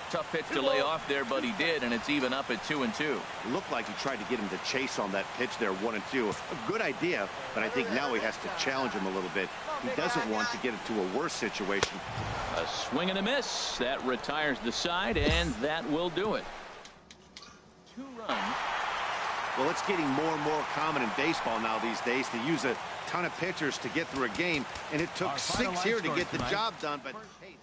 Tough pitch to lay off there, but he did, and it's even up at 2-2. Looked like he tried to get him to chase on that pitch there, 1-2. A good idea, but I think now he has to challenge him a little bit. He doesn't want to get into a worse situation. A swing and a miss. That retires the side, and that will do it. 2 runs. Well, it's getting more and more common in baseball now these days to use a ton of pitchers to get through a game, and it took 6 here to get the job done, but hey,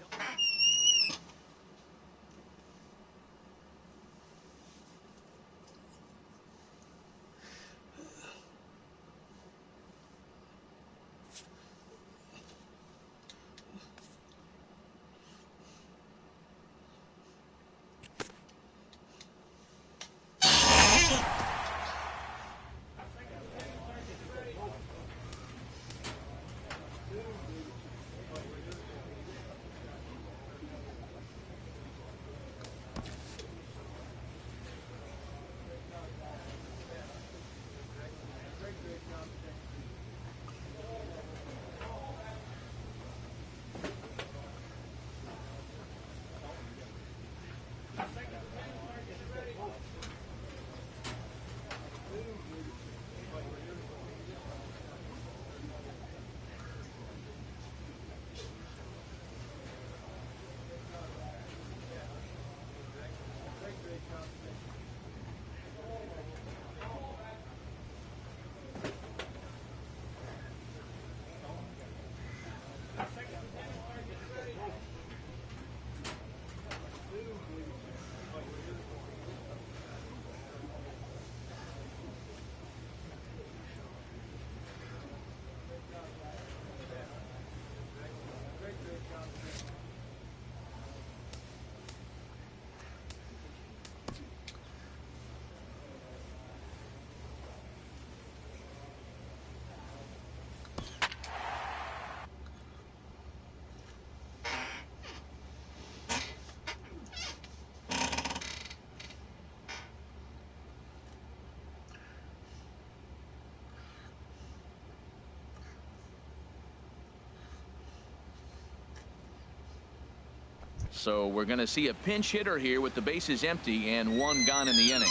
So we're going to see a pinch hitter here with the bases empty and 1 gone in the inning.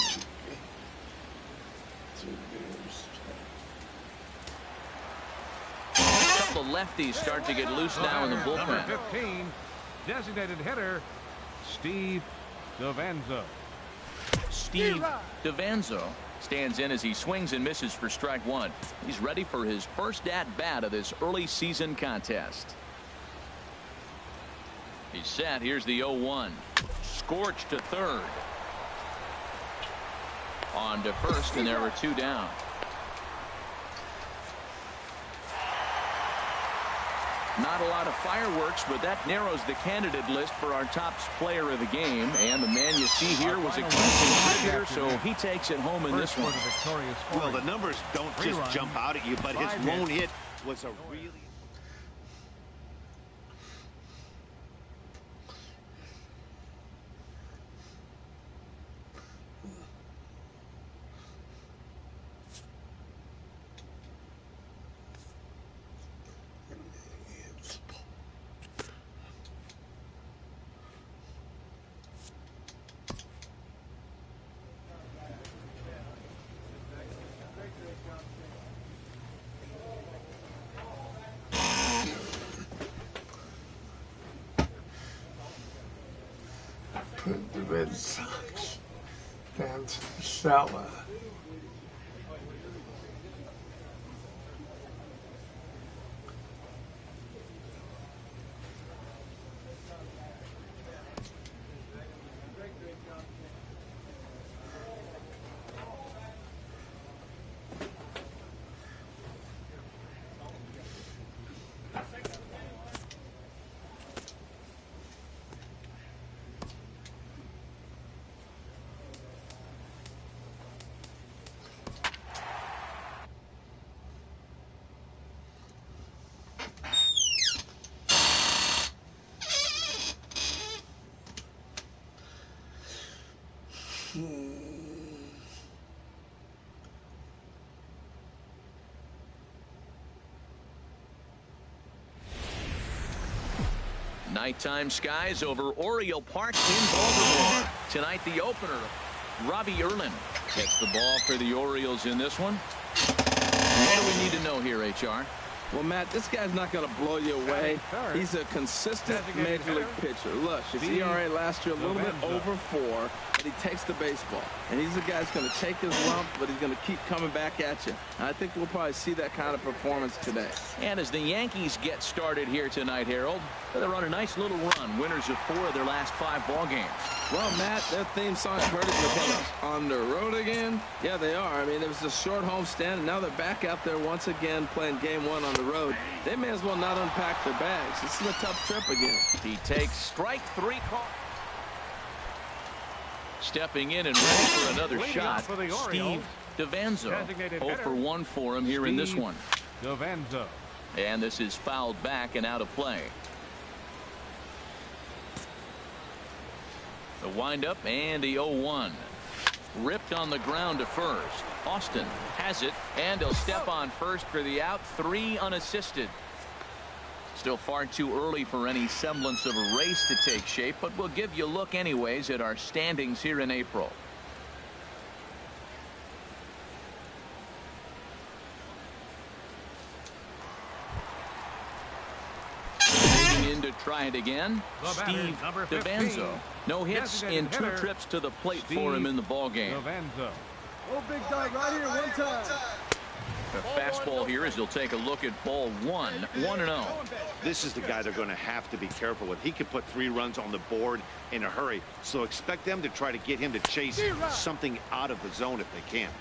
A couple of lefties start to get loose now in the bullpen. Number 15, designated hitter, Steve Devanzo. Steve Devanzo stands in as he swings and misses for strike 1. He's ready for his first at-bat of this early season contest. He's set. Here's the 0-1. Scorched to third. On to first, and there were 2 down. Not a lot of fireworks, but that narrows the candidate list for our top player of the game. And the man you see here was a key contributor, so he takes it home in this one. Well, the numbers don't just jump out at you, but his lone hit was a really... The Red Sox down to the cellar. Nighttime skies over Oriole Park in Baltimore. Tonight, the opener. Robbie Erlin gets the ball for the Orioles in this one. What do we need to know here, HR? Well, Matt, this guy's not going to blow you away. He's a consistent major league pitcher. Look, his ERA last year a little bit over 4, but he takes the baseball. And he's a guy who's going to take his lump, but he's going to keep coming back at you. I think we'll probably see that kind of performance today. And as the Yankees get started here tonight, Harold, they're on a nice little run. Winners of 4 of their last 5 ball games. Well, Matt, their theme song heard it in the photos. On the road again? Yeah, they are. I mean, there was a short homestand, and now they're back out there once again playing game 1 on the road. They may as well not unpack their bags. This is a tough trip again. He takes strike 3 call. Stepping in and ready for another shot, Steve Devanzo. 0 for 1 for him here in this one. Devanzo. And this is fouled back and out of play. The windup and the 0-1. Ripped on the ground to first. Austin has it, and he'll step on first for the out. 3 unassisted. Still far too early for any semblance of a race to take shape, but we'll give you a look anyways at our standings here in April. In to try it again, Steve Devanzo. No hits in 2 trips to the plate for him in the ball game. Devanzo. Oh, big dog right here, one time. The fastball here as he'll take a look at ball 1, 1-0. This is the guy they're going to have to be careful with. He could put 3 runs on the board in a hurry, so expect them to try to get him to chase something out of the zone if they can.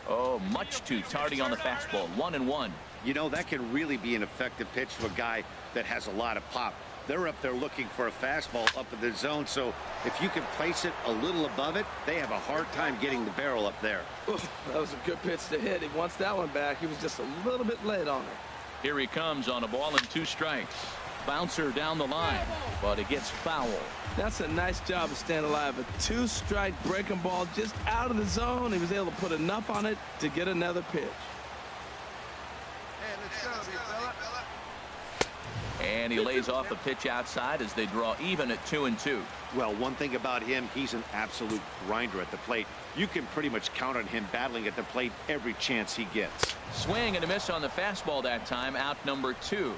Oh, much too tardy on the fastball. 1-1. You know, that can really be an effective pitch to a guy that has a lot of pop. They're up there looking for a fastball up in the zone, so if you can place it a little above it, they have a hard time getting the barrel up there. Oof, that was a good pitch to hit. He wants that one back. He was just a little bit late on it. Here he comes on a ball and 2 strikes. Bouncer down the line, but it gets foul. That's a nice job of staying alive. A 2-strike breaking ball just out of the zone. He was able to put enough on it to get another pitch. Hey, let's go, big fella. And he lays off a pitch outside as they draw even at 2-2. Well, one thing about him, he's an absolute grinder at the plate. You can pretty much count on him battling at the plate every chance he gets. Swing and a miss on the fastball that time. Out number 2.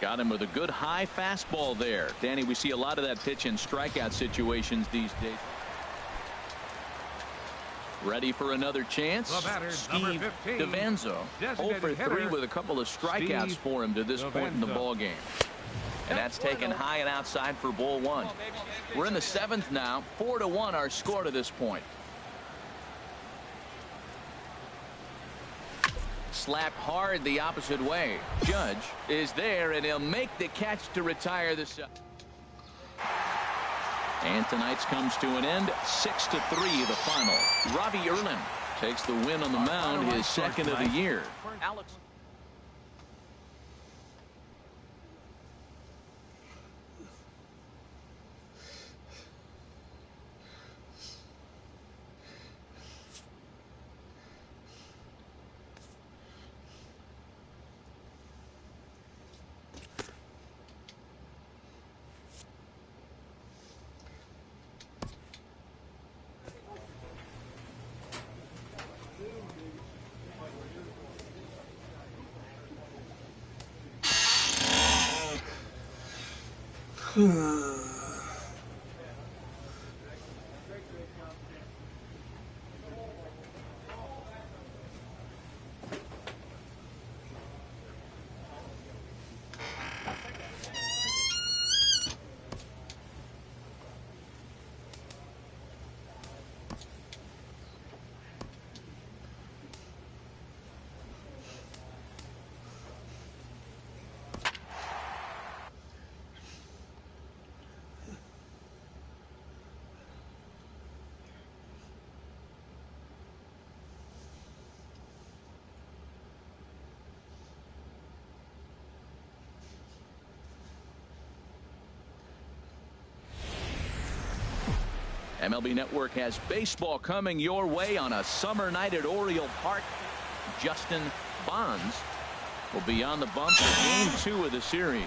Got him with a good high fastball there. Danny, we see a lot of that pitch in strikeout situations these days. Ready for another chance. Steve Devanzo. 0 for 3 with a couple of strikeouts for him to this point in the ball game. And that's taken high and outside for ball 1. We're in the 7th now. 4-1 our score to this point. Slapped hard the opposite way. Judge is there, and he'll make the catch to retire this. And tonight's comes to an end. 6-3 the final. Robbie Erlin takes the win on the mound, his 2nd of the year. Alex. MLB Network has baseball coming your way on a summer night at Oriole Park. Justin Bonds will be on the bump for Game 2 of the series.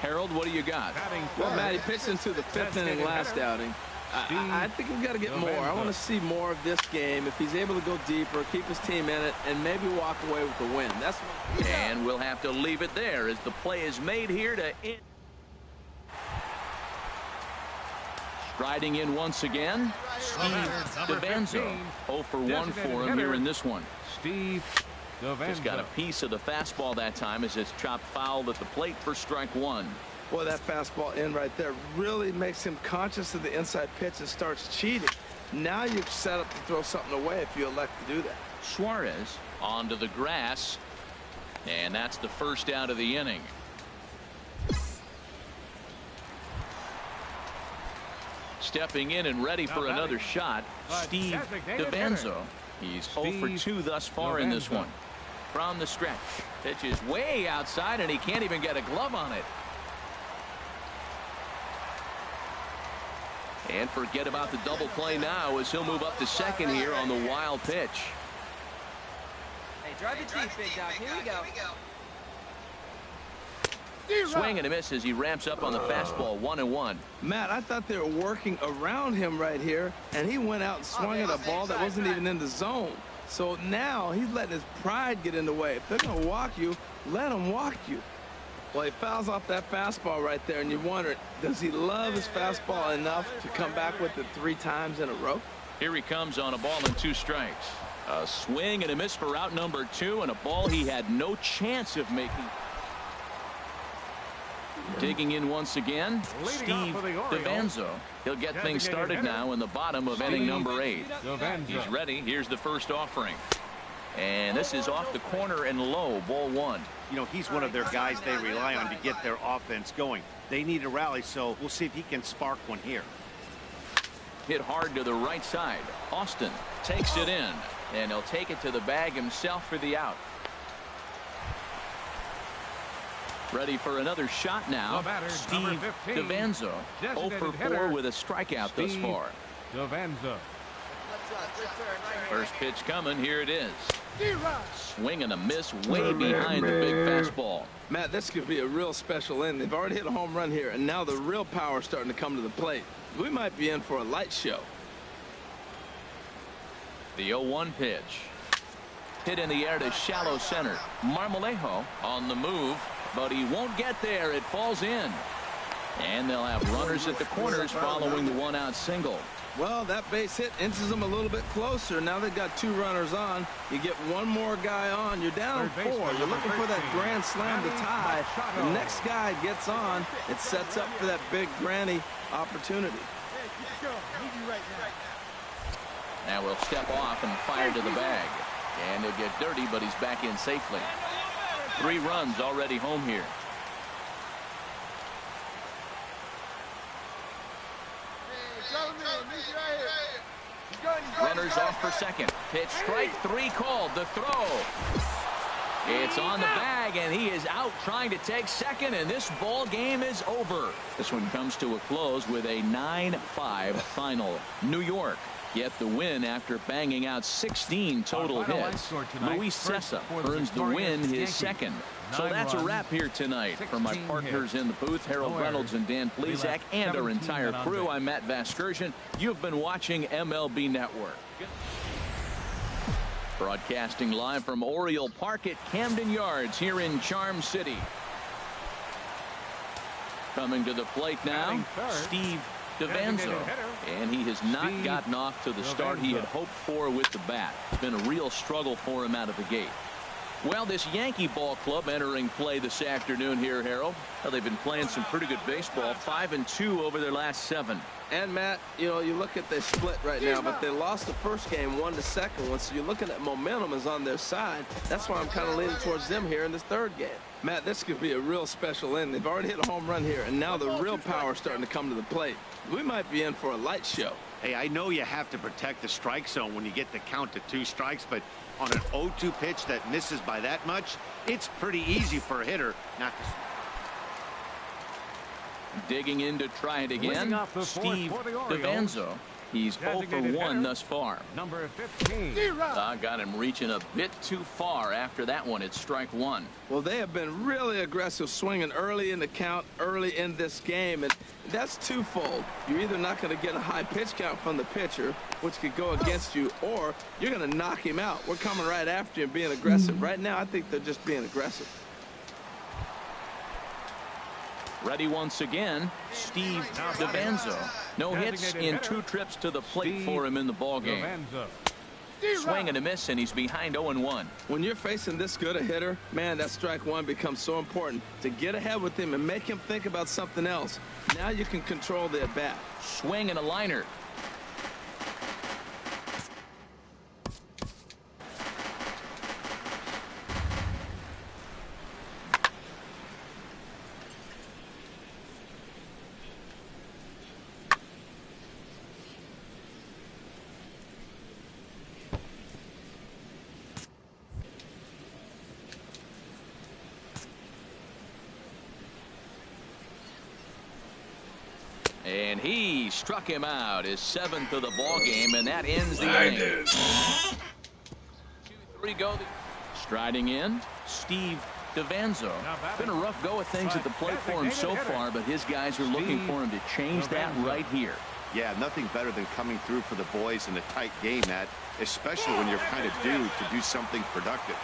Harold, what do you got? Well, Matt, he pitched into the 5th inning last outing. I think we've got to get more. I want to see more of this game. If he's able to go deeper, keep his team in it, and maybe walk away with the win. And we'll have to leave it there as the play is made here to end. Striding in once again, Steve DeVanzo. 0 for 1 for him here in this one. Steve DeVanzo. Just got a piece of the fastball that time as it's chopped fouled at the plate for strike 1. Boy, that fastball in right there really makes him conscious of the inside pitch and starts cheating. Now you're set up to throw something away if you elect to do that. Suarez onto the grass, and that's the first out of the inning. Stepping in and ready for another shot, Steve DeVanzo. He's 0 for 2 thus far in this one. From the stretch, pitch is way outside, and he can't even get a glove on it. And forget about the double play now as he'll move up to second here on the wild pitch. Hey, drive the teeth, big dog. Here we go. Swing and a miss as he ramps up on the fastball. 1-1. Matt, I thought they were working around him right here, and he went out and swung at a ball that wasn't even in the zone. So now he's letting his pride get in the way. If they're going to walk you, let them walk you. Well, he fouls off that fastball right there, and you wonder, does he love his fastball enough to come back with it 3 times in a row? Here he comes on a ball and 2 strikes. A swing and a miss for out number 2, and a ball he had no chance of making. Digging in once again, Steve DeVanzo. He'll get things started now in the bottom of inning number 8. He's ready. Here's the first offering. And this is off the corner and low, ball 1. You know, he's one of their guys they rely on to get their offense going. They need a rally, so we'll see if he can spark one here. Hit hard to the right side. Austin takes it in, and he'll take it to the bag himself for the out. Ready for another shot now. Steve DeVanzo. 0 for 4 with a strikeout thus far. DeVanzo. First pitch coming. Here it is. Swing and a miss way behind the big fastball. Matt, this could be a real special inning. They've already hit a home run here, and now the real power is starting to come to the plate. We might be in for a light show. The 0-1 pitch. Hit in the air to shallow center. Marmolejo on the move, but he won't get there. It falls in. And they'll have runners at the corners following the 1-out single. Well, that base hit inches them a little bit closer. Now they've got 2 runners on. You get one more guy on. You're down 4. You're looking for that grand slam to tie. The next guy gets on. It sets up for that big granny opportunity. Now we'll step off and fire to the bag. And he'll get dirty, but he's back in safely. 3 runs already home here. Runners off for second. Pitch strike 3 called. The throw. It's on the bag, and he is out trying to take second, and this ball game is over. This one comes to a close with a 9-5 final. New York get the win after banging out 16 total hits. Luis Cessa earns the win, his second. So that's a wrap here tonight. For my partners in the booth, Harold Reynolds and Dan Plesac, and our entire crew, I'm Matt Vasgersian. You've been watching MLB Network. Broadcasting live from Oriole Park at Camden Yards here in Charm City. Coming to the plate now, Steve DeVanzo, and he has not gotten off to the start he had hoped for with the bat. It's been a real struggle for him out of the gate. Well, this Yankee ball club entering play this afternoon here, Harold. Well, they've been playing some pretty good baseball, 5-2 over their last 7. And Matt, you know, you look at they split right now, but they lost the first game 1 to second one. So you're looking at momentum is on their side. That's why I'm kind of leaning towards them here in this 3rd game. Matt, this could be a real special inning. They've already hit a home run here, and now the real power is starting to come to the plate. We might be in for a light show. Hey, I know you have to protect the strike zone when you get the count to 2 strikes, but on an 0-2 pitch that misses by that much, it's pretty easy for a hitter not to. Digging in to try it again, Steve DeVanzo. He's 0 for 1 thus far. Number 15. Got him reaching a bit too far after that one. It's strike one. Well, they have been really aggressive swinging early in the count, early in this game, and that's twofold. You're either not going to get a high pitch count from the pitcher, which could go against you, or you're going to knock him out. We're coming right after you and being aggressive. Right now, I think they're just being aggressive. Ready once again, Steve DeVanzo. No hits in 2 trips to the plate for him in the ballgame. Swing and a miss, and he's behind 0-1. When you're facing this good a hitter, man, that strike one becomes so important to get ahead with him and make him think about something else. Now you can control the at-bat. Swing and a liner. And he struck him out, his 7th of the ball game, and that ends the inning. 2-3 go. Striding in, Steve DeVanzo. Been a rough go of things at the plate for him so far, but his guys are looking for him to change that right here. Yeah, nothing better than coming through for the boys in a tight game, Matt, especially when you're kind of due to do something productive.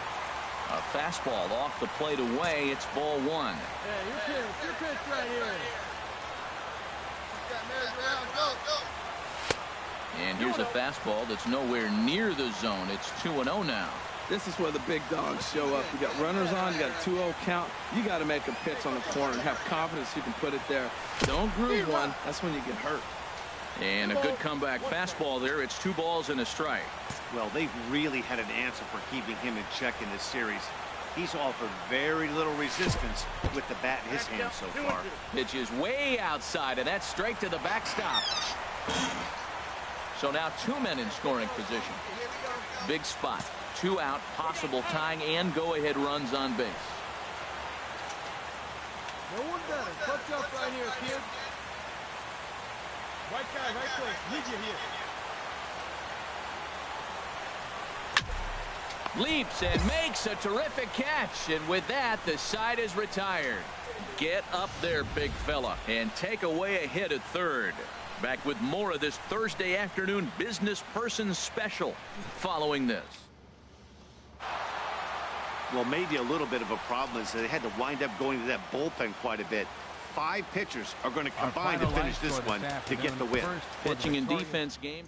A fastball off the plate away. It's ball one. Hey, your pitch right here. And here's a fastball that's nowhere near the zone. It's 2-0 now. This is where the big dogs show up. You got runners on, you got a 2-0 count. You got to make a pitch on the corner and have confidence you can put it there. Don't groove one. That's when you get hurt. And a good comeback fastball there. It's 2 balls and a strike. Well, they've really had an answer for keeping him in check in this series. He's offered very little resistance with the bat in his hand so far. Pitch is way outside, and that's straight to the backstop. So now 2 men in scoring position. Big spot. 2 out, possible tying and go-ahead runs on base. No one better. Punch up right here, kid. Right guy, right place. Need you here. Leaps and makes a terrific catch, and with that, the side is retired. Get up there, big fella, and take away a hit at third. Back with more of this Thursday afternoon business person special following this. Well, maybe a little bit of a problem is that they had to wind up going to that bullpen quite a bit. 5 pitchers are going to combine to finish this one to get the win. Pitching and defense game.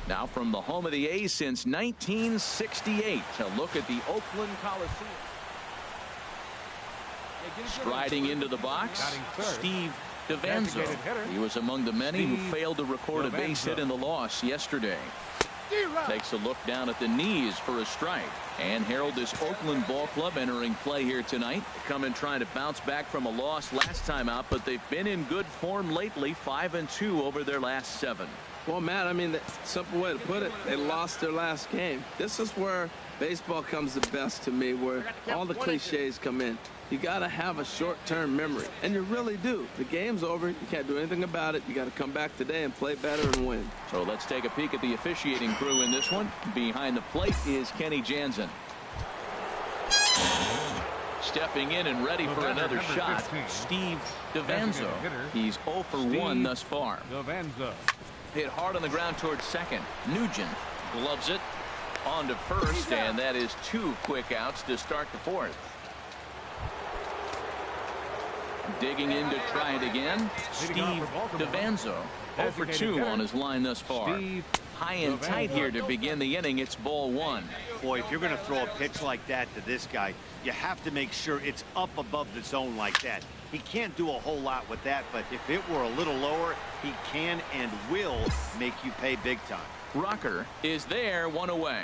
Now from the home of the A's since 1968, to look at the Oakland Coliseum. Striding into the box, Steve DeVanzo. He was among the many who failed to record a base hit in the loss yesterday. Takes a look down at the knees for a strike. And Harold, this Oakland ball club entering play here tonight. Come in trying to bounce back from a loss last time out, but they've been in good form lately, 5-2 over their last 7. Well, Matt, I mean, the simple way to put it, they lost their last game. This is where baseball comes the best to me, where all the cliches come in. You got to have a short-term memory, and you really do. The game's over. You can't do anything about it. You got to come back today and play better and win. So let's take a peek at the officiating crew in this one. Behind the plate is Kenny Jansen. Stepping in and ready for another shot, Steve DeVanzo. He's 0 for 1 thus far. DeVanzo. Hit hard on the ground towards second. Nugent gloves it on to first, and that is 2 quick outs to start the 4th. Digging in to try it again, Steve DeVanzo. 0 for 2 on his line thus far. High and tight here to begin the inning. It's ball 1. Boy, if you're going to throw a pitch like that to this guy, you have to make sure it's up above the zone like that. He can't do a whole lot with that, but if it were a little lower, he can and will make you pay big time. Rocker is there, 1 away.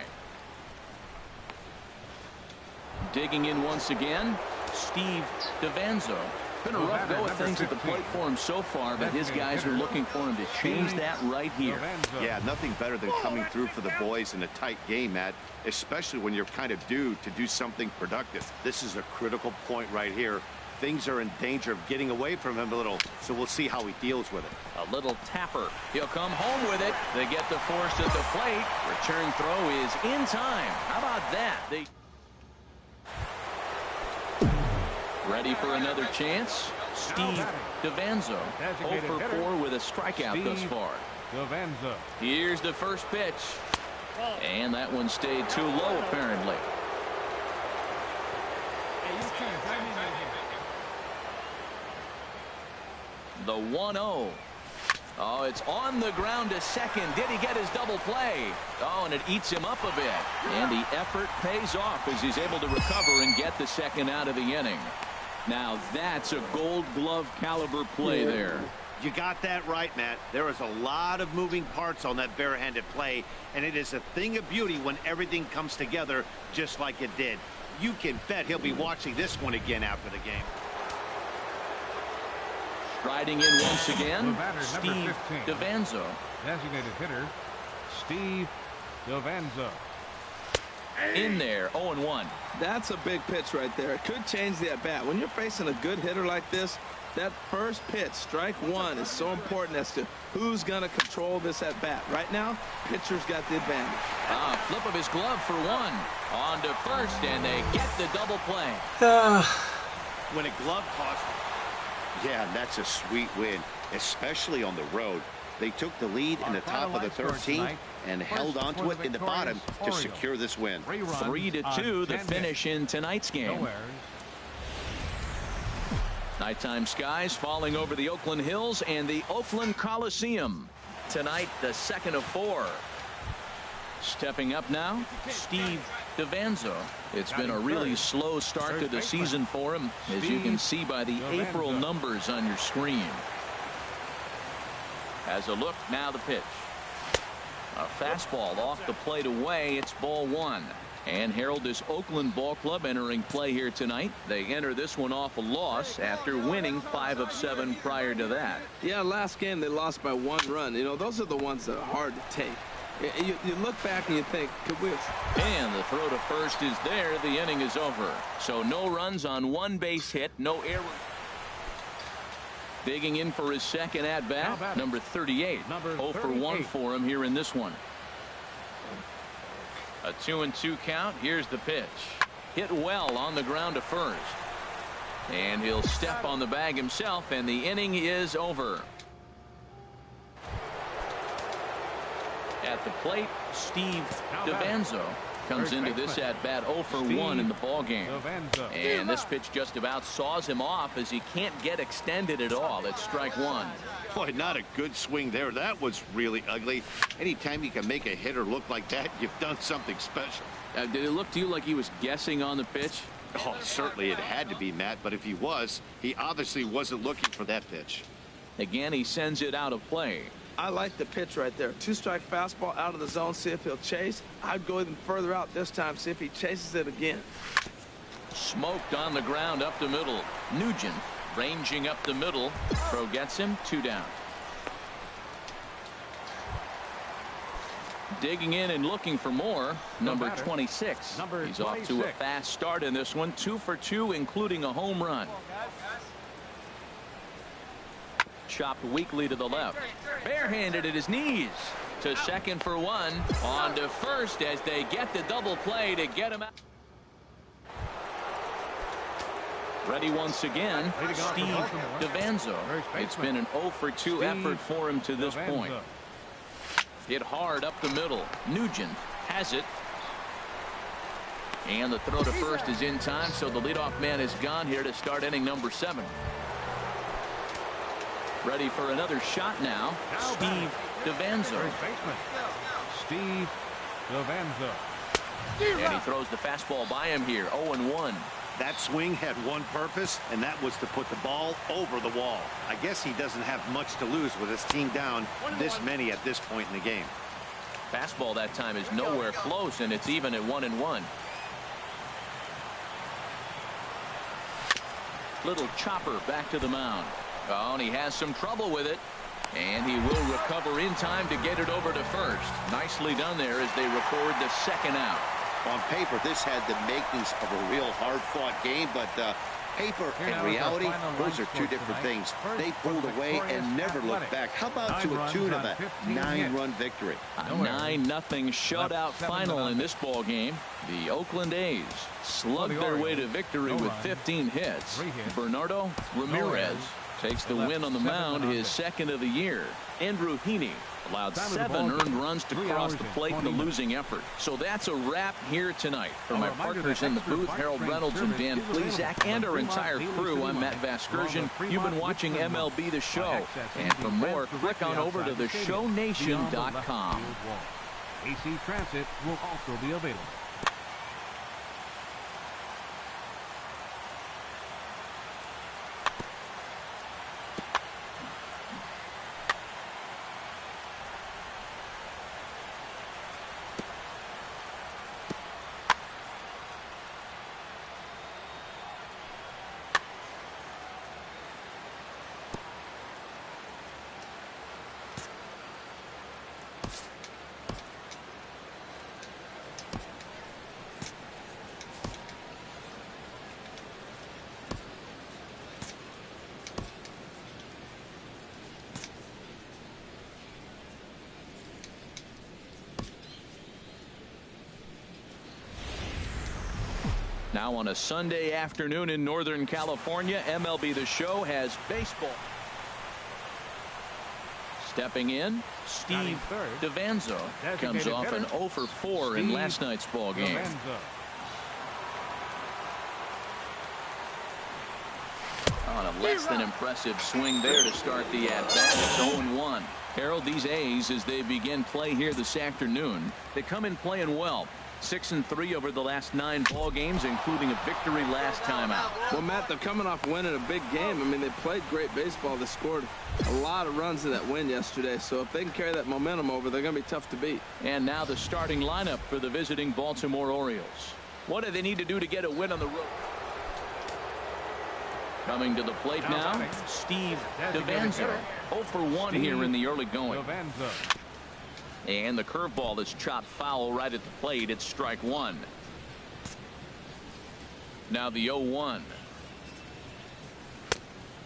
Digging in once again, Steve DeVanzo. Been a rough go of things at the plate for him so far, but his guys are looking for him to change that right here. Yeah, nothing better than coming through for the boys in a tight game, Matt, especially when you're kind of due to do something productive. This is a critical point right here. Things are in danger of getting away from him a little, so we'll see how he deals with it. A little tapper. He'll come home with it. They get the force at the plate. Return throw is in time. How about that? Ready for another chance. Steve DeVanzo. 0 for 4 with a strikeout thus far. DeVanzo. Here's the first pitch. And that one stayed too low, apparently. The 1-0. Oh, it's on the ground to second. Did he get his double play? Oh, and it eats him up a bit. And the effort pays off as he's able to recover and get the second out of the inning. Now that's a Gold Glove caliber play there. You got that right, Matt. There is a lot of moving parts on that barehanded play, and it is a thing of beauty when everything comes together just like it did. You can bet he'll be watching this one again after the game. Striding in once again, Steve DeVanzo. Designated hitter, Steve DeVanzo. In there, 0-1. That's a big pitch right there. It could change the at-bat. When you're facing a good hitter like this, that first pitch, strike 1, is so important as to who's going to control this at-bat. Right now, pitcher's got the advantage. Flip of his glove for 1. On to first, and they get the double play. When a glove toss, yeah, that's a sweet win, especially on the road. They took the lead in the top of the 13th and held on to it in the bottom to secure this win. 3-2, the finish in tonight's game. Nighttime skies falling over the Oakland Hills and the Oakland Coliseum. Tonight, the second of 4. Stepping up now, Steve DeVanzo. It's been a really slow start to the season for him, as you can see by the April numbers on your screen. As a look, now the pitch. A fastball off the plate away. It's ball 1. And Harold, this Oakland ball club entering play here tonight. They enter this one off a loss after winning 5 of 7 prior to that. Yeah, last game they lost by 1 run. You know, those are the ones that are hard to take. You look back and you think, could we have... And the throw to first is there. The inning is over. So no runs on 1 base hit, no error. Digging in for his second at-bat, number 38. 0 for 1 for him here in this one. A 2-2 count. Here's the pitch. Hit well on the ground to first. And he'll step on the bag himself, and the inning is over. At the plate, Steve DeVanzo comes into this at-bat 0 for 1 in the ballgame. And this pitch just about saws him off as he can't get extended at all. It's strike 1. Boy, not a good swing there. That was really ugly. Anytime you can make a hitter look like that, you've done something special. Did it look to you like he was guessing on the pitch? Oh, certainly it had to be, Matt, but if he was, he obviously wasn't looking for that pitch. Again, he sends it out of play. I like the pitch right there. 2-strike fastball out of the zone, see if he'll chase. I'd go even further out this time, see if he chases it again. Smoked on the ground up the middle. Nugent ranging up the middle. Throw gets him, 2 down. Digging in and looking for more, number 26. He's off to a fast start in this one. 2 for 2, including a home run. Chopped weakly to the left. Barehanded at his knees. To second for 1. On to first as they get the double play to get him out. Ready once again, Steve DeVanzo. It's been an 0 for 2 effort for him to this point. Hit hard up the middle. Nugent has it. And the throw to first is in time, so the leadoff man is gone here to start inning number 7. Ready for another shot now. Steve DeVanzo. First baseman, Steve DeVanzo. And he throws the fastball by him here. 0-1. That swing had one purpose, and that was to put the ball over the wall. I guess he doesn't have much to lose with his team down this many at this point in the game. Fastball that time is nowhere close, and it's even at 1-1. Little chopper back to the mound. Oh, and he has some trouble with it. And he will recover in time to get it over to first. Nicely done there as they record the second out. On paper, this had the makings of a real hard-fought game, but paper and reality, those are two different things. They pulled away and never looked back. How about to a tune of a 9-run victory? A 9-0 shutout final in this ball game. The Oakland A's slugged their way to victory with 15 hits. Bernardo Ramirez takes the win on the mound, his second of the year. Andrew Heaney allowed 7 earned runs to cross the plate in the losing effort. So that's a wrap here tonight. For my partners in the booth, Harold Reynolds and Dan Plesac, and our entire crew, I'm Matt Vasgersian. You've been watching MLB The Show. And for more, click on over to theshownation.com. AC Transit will also be available. Now on a Sunday afternoon in Northern California, MLB The Show has baseball. Stepping in, Steve DeVanzo comes off an 0 for 4 in last night's ball game. On a less than impressive swing there to start the at-bat. It's 0-1. Harold, these A's, as they begin play here this afternoon, they come in playing well. 6-3 over the last 9 ball games, including a victory last time out. Well, Matt, they're coming off winning a big game. I mean, they played great baseball. They scored a lot of runs in that win yesterday. So if they can carry that momentum over, they're going to be tough to beat. And now the starting lineup for the visiting Baltimore Orioles. What do they need to do to get a win on the road? Coming to the plate now, Steve DeVanzo. 0 for 1 here in the early going. And the curveball is chopped foul right at the plate. It's strike 1. Now the 0-1.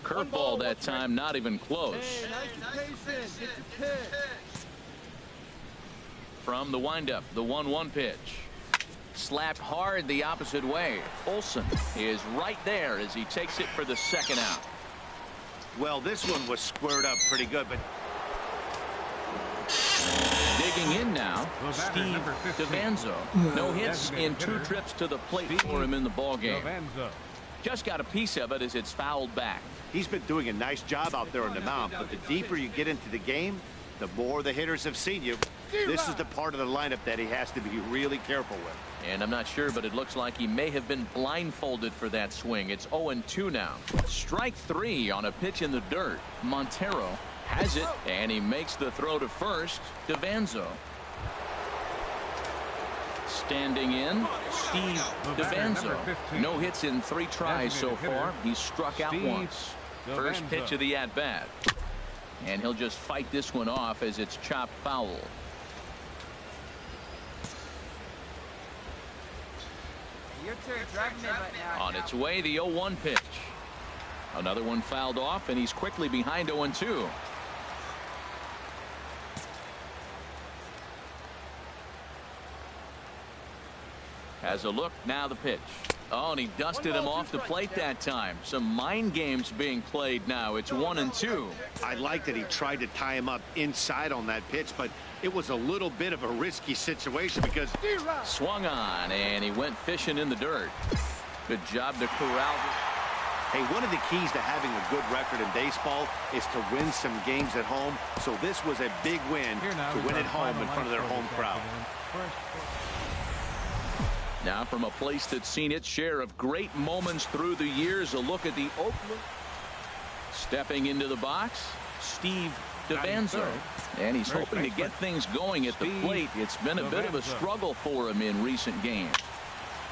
Curveball that time, not even close. Hey, nice get your pitch. From the windup, the 1-1 pitch. Slapped hard the opposite way. Olsen is right there as he takes it for the second out. Well, this one was squared up pretty good, but digging in now, Steve DeVanzo. No hits in 2 trips to the plate for him in the ball game. Just got a piece of it as it's fouled back. he's been doing a nice job out there on the mound, but the deeper you get into the game, the more the hitters have seen you. This is the part of the lineup that he has to be really careful with. And I'm not sure, but it looks like he may have been blindfolded for that swing. It's 0-2 now. Strike 3 on a pitch in the dirt. Montero has it, and he makes the throw to first. DeVanzo. Standing in, Steve DeVanzo. No hits in 3 tries so far. He's struck out once. First pitch of the at-bat. And he'll just fight this one off as it's chopped foul. Your turn, driving in right now. On its way, the 0-1 pitch. Another one fouled off, and he's quickly behind 0-2. Has a look, now the pitch. Oh, and he dusted him off the plate that time. Some mind games being played now. It's 1-2. I like that he tried to tie him up inside on that pitch, but it was a little bit of a risky situation because swung on, and he went fishing in the dirt. Good job to corral. Hey, one of the keys to having a good record in baseball is to win some games at home. So this was a big win to win at home in front of their home crowd. Now from a place that's seen its share of great moments through the years, a look at the Oakland. Stepping into the box, Steve DeVanzo. And he's hoping to get things going at the plate. It's been a bit of a struggle for him in recent games.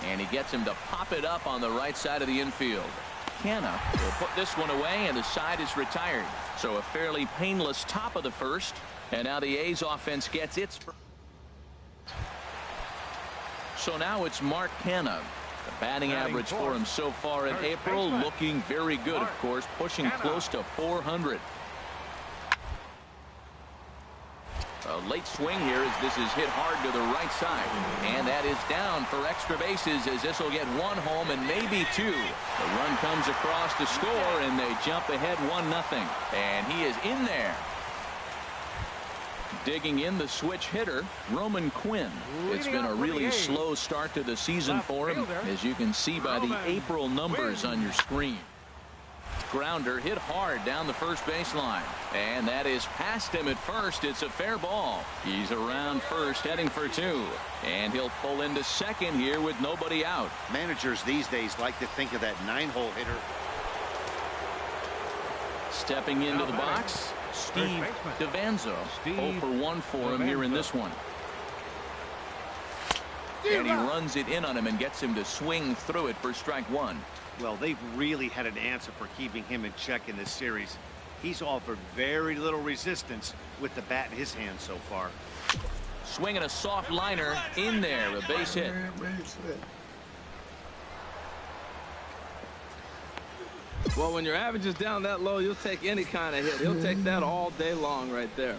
And he gets him to pop it up on the right side of the infield. Canna will put this one away, and the side is retired. So a fairly painless top of the first. And now the A's offense gets its. So now it's Mark Canna. The batting average for him so far in April looking very good, of course, pushing close to 400. A late swing here as this is hit hard to the right side. And that is down for extra bases as this will get one home and maybe two. The run comes across to score, and they jump ahead 1-0. And he is in there. Digging in the switch hitter, Roman Quinn. It's been a really slow start to the season for him, as you can see by the April numbers on your screen. Grounder hit hard down the first baseline, and that is past him at first. It's a fair ball. He's around first, heading for two, and he'll pull into second here with nobody out. Managers these days like to think of that 9-hole hitter. Stepping into the box, Steve DeVanzo. 0 for 1 for him here in this one. And he runs it in on him and gets him to swing through it for strike one. Well, they've really had an answer for keeping him in check in this series. He's offered very little resistance with the bat in his hand so far. Swinging a soft liner in there, a base hit. Well, when your average is down that low, you'll take any kind of hit. He'll take that all day long right there.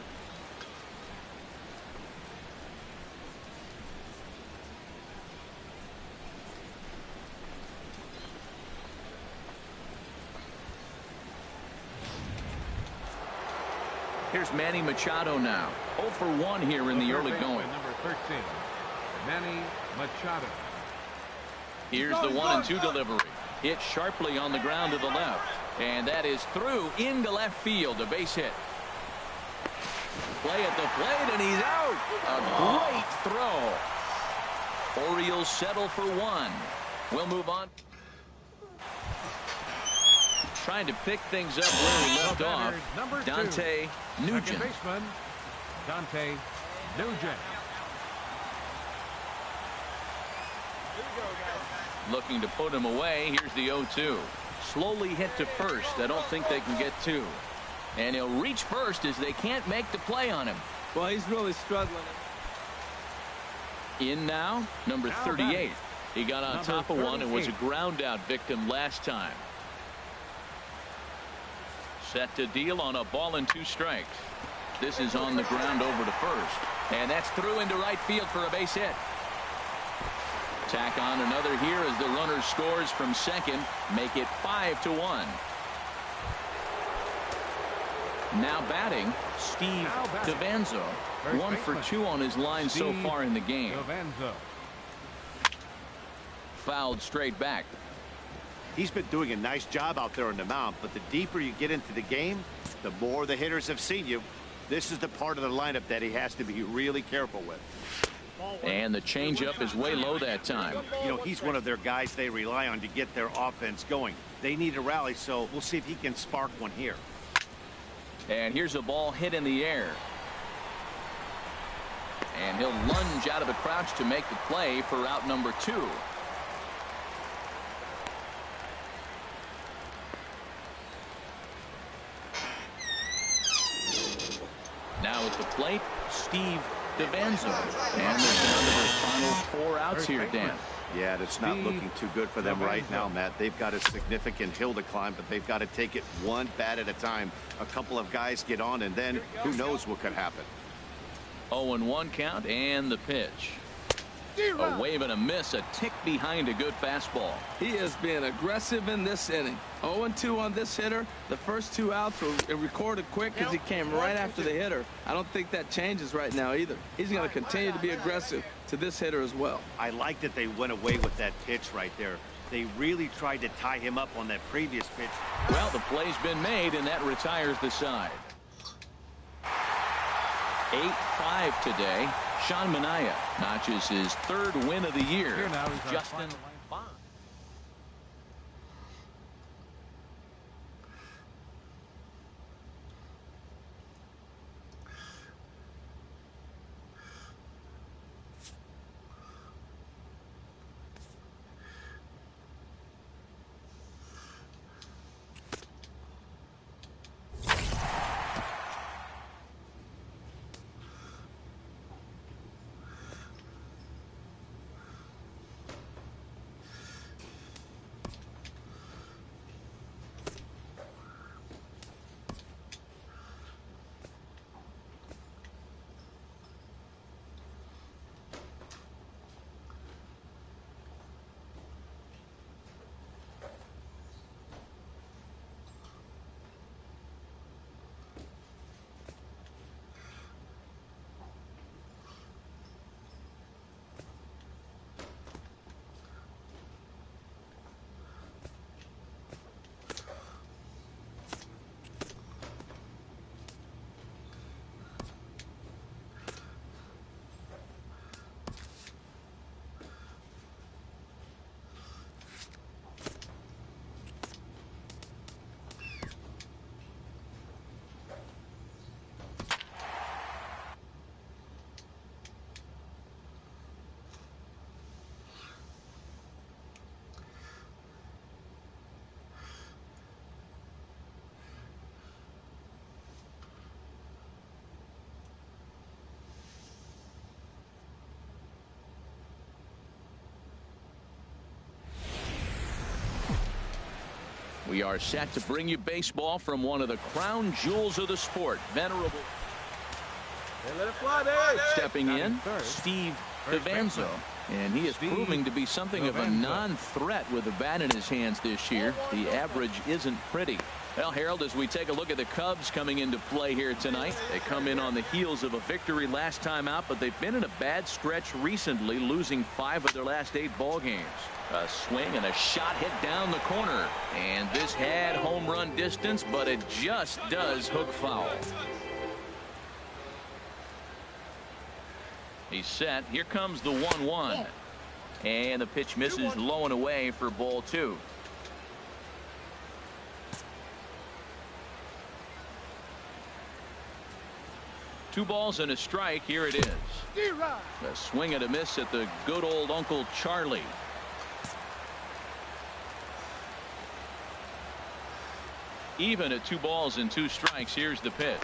Here's Manny Machado now. 0 for 1 here in the early going. Number 13, Manny Machado. Here's the 1-2 delivery. Hit sharply on the ground to the left. And that is through into left field. A base hit. Play at the plate, and he's out. A great throw. Orioles settle for 1. We'll move on. Trying to pick things up where he left off. Dante Nugent. Second baseman, Dante Nugent. Looking to put him away. Here's the 0-2. Slowly hit to first. I don't think they can get two. And he'll reach first as they can't make the play on him. Well, he's really struggling. In now, number 38. He got on top of one and was a ground out victim last time. Set to deal on a ball and 2 strikes. This is on the ground over to first. And that's through into right field for a base hit. Tack on another here as the runner scores from second. Make it 5-1. Now batting, Steve DeVanzo. 1 for 2 on his line so far in the game. Fouled straight back. He's been doing a nice job out there on the mound, but the deeper you get into the game, the more the hitters have seen you. This is the part of the lineup that he has to be really careful with. And the changeup is way low that time. You know, he's one of their guys they rely on to get their offense going. They need a rally, so we'll see if he can spark one here. And here's a ball hit in the air. And he'll lunge out of the crouch to make the play for out number 2. Now at the plate, Steve DeVanzo. And they're down to their final 4 outs here, Dan. Yeah, it's not looking too good for them right now, Matt. They've got a significant hill to climb, but they've got to take it one bat at a time. A couple of guys get on, and then who knows what could happen. 0-1 count, and the pitch. A wave and a miss, a tick behind a good fastball. He is being aggressive in this inning. 0-2 on this hitter. The first 2 outs were recorded quick because he came right after the hitter. I don't think that changes right now either. He's going to continue to be aggressive to this hitter as well. I like that they went away with that pitch right there. They really tried to tie him up on that previous pitch. Well, the play's been made, and that retires the side. 8-5 today. Sean Manaea notches his third win of the year. Here now is our Justin final Bond. We are set to bring you baseball from one of the crown jewels of the sport. Venerable. Hey, let it fly, Dave. Stepping in, Steve DeVanzo. And he is proving to be something of a non-threat with the bat in his hands this year. The average isn't pretty. Well, Harold, as we take a look at the Cubs coming into play here tonight, they come in on the heels of a victory last time out, but they've been in a bad stretch recently, losing 5 of their last 8 ball games. A swing and a shot hit down the corner. And this had home run distance, but it just does hook foul. He's set. Here comes the 1-1. And the pitch misses low and away for ball 2. Two balls and a strike. Here it is. A swing and a miss at the good old Uncle Charlie. Even at 2 balls and 2 strikes. Here's the pitch.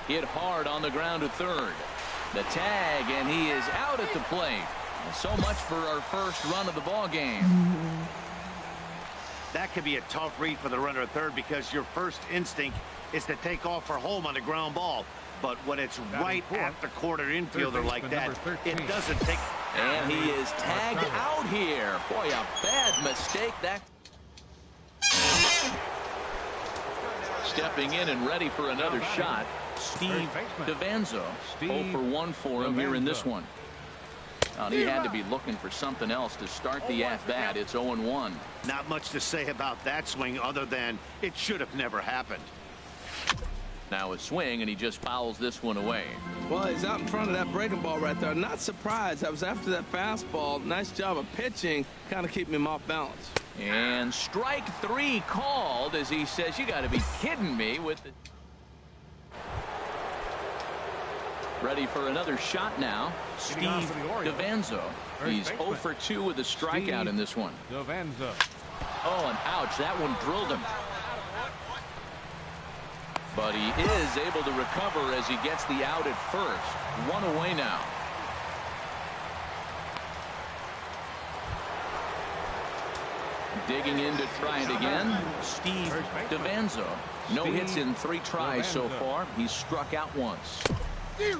Hit hard on the ground to third. The tag, and he is out at the plate. So much for our first run of the ball game. That could be a tough read for the runner at third because your first instinct is to take off for home on a ground ball. But when it's right at the corner infielder like that, it doesn't take. And he is tagged out here. Boy, a bad mistake. That. Stepping in and ready for another shot, Steve DeVanzo. 0 for 1 for him here in this one. He had to be looking for something else to start the at-bat. It's 0-1. Not much to say about that swing other than it should have never happened. Now a swing, and he just fouls this one away. Well, he's out in front of that breaking ball right there. Not surprised. I was after that fastball. Nice job of pitching, kind of keeping him off balance. And strike 3 called as he says, you got to be kidding me with the. Ready for another shot now. Steve DeVanzo. He's 0 for 2 with a strikeout in this one. DeVanzo. Oh, and ouch, that one drilled him. But he is able to recover as he gets the out at first. 1 away now. Digging in to try it again, Steve DeVanzo. No hits in 3 tries so far. He's struck out once.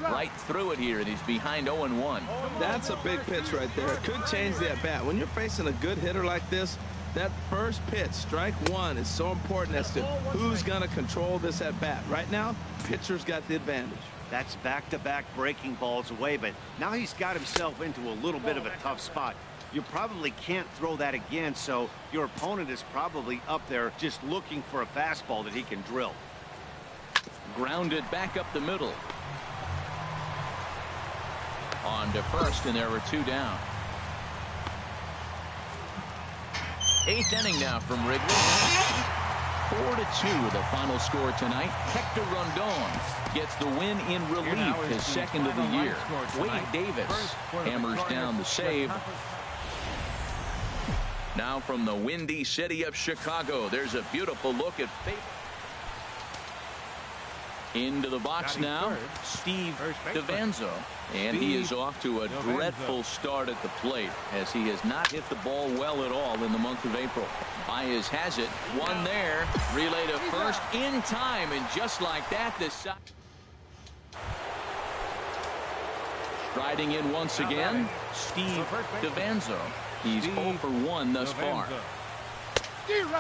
Right through it here, and he's behind 0-1. That's a big pitch right there. Could change the at-bat. When you're facing a good hitter like this, that first pitch, strike 1, is so important as to who's going to control this at-bat. Right now, pitcher's got the advantage. That's back-to-back breaking balls away, but now he's got himself into a little bit of a tough spot. you probably can't throw that again, so your opponent is probably up there just looking for a fastball that he can drill. Grounded back up the middle. On to first, and there were 2 down. 8th inning now from Wrigley. 4-2 the final score tonight. Hector Rondon gets the win in relief, his 2nd of the year. Wade Davis hammers down the save. Now from the windy city of Chicago, there's a beautiful look at Faith. Into the box now, Steve DeVanzo. And he is off to a dreadful start at the plate, as he has not hit the ball well at all in the month of April. Baez has it. One there. Relay to first in time. And just like that, this side. Striding in once again, Steve DeVanzo. He's 0 for 1 thus far.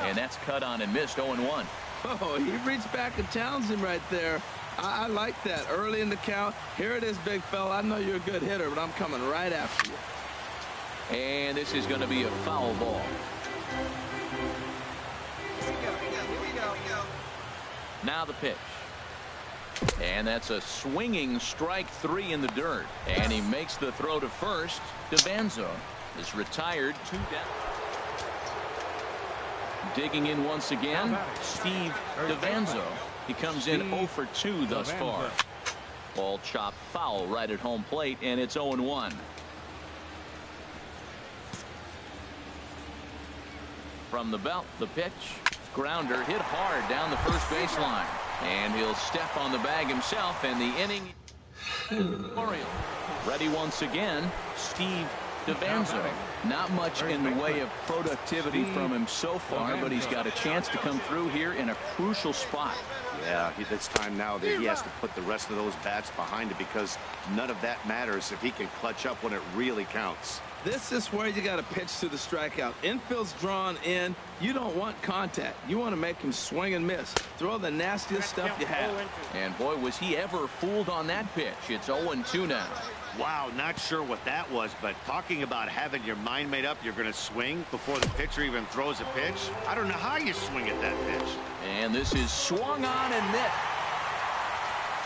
And that's cut on and missed 0-1. Oh, he reached back and challenged him right there. I like that. Early in the count. Here it is, big fella. I know you're a good hitter, but I'm coming right after you. And this is going to be a foul ball. Here we go. Now the pitch. And that's a swinging strike 3 in the dirt. And he makes the throw to first. DeVanzo is retired. 2 down. Digging in once again, Steve DeVanzo. He comes in 0 for 2 thus far. Ball chopped foul right at home plate, and it's 0-1. From the belt, the pitch. Grounder hit hard down the first baseline. And he'll step on the bag himself, and the inning. Oriole. Ready once again, Steve DeVanzo. Not much in the way of productivity from him so far, but he's got a chance to come through here in a crucial spot. Yeah, it's time now that he has to put the rest of those bats behind it, because none of that matters if he can clutch up when it really counts. This is where you got to pitch to the strikeout. Infield's drawn in. You don't want contact. You want to make him swing and miss. Throw the nastiest stuff you have. And boy, was he ever fooled on that pitch. It's 0-2 now. Wow, not sure what that was, but talking about having your mind made up you're going to swing before the pitcher even throws a pitch. I don't know how you swing at that pitch. And this is swung on and missed.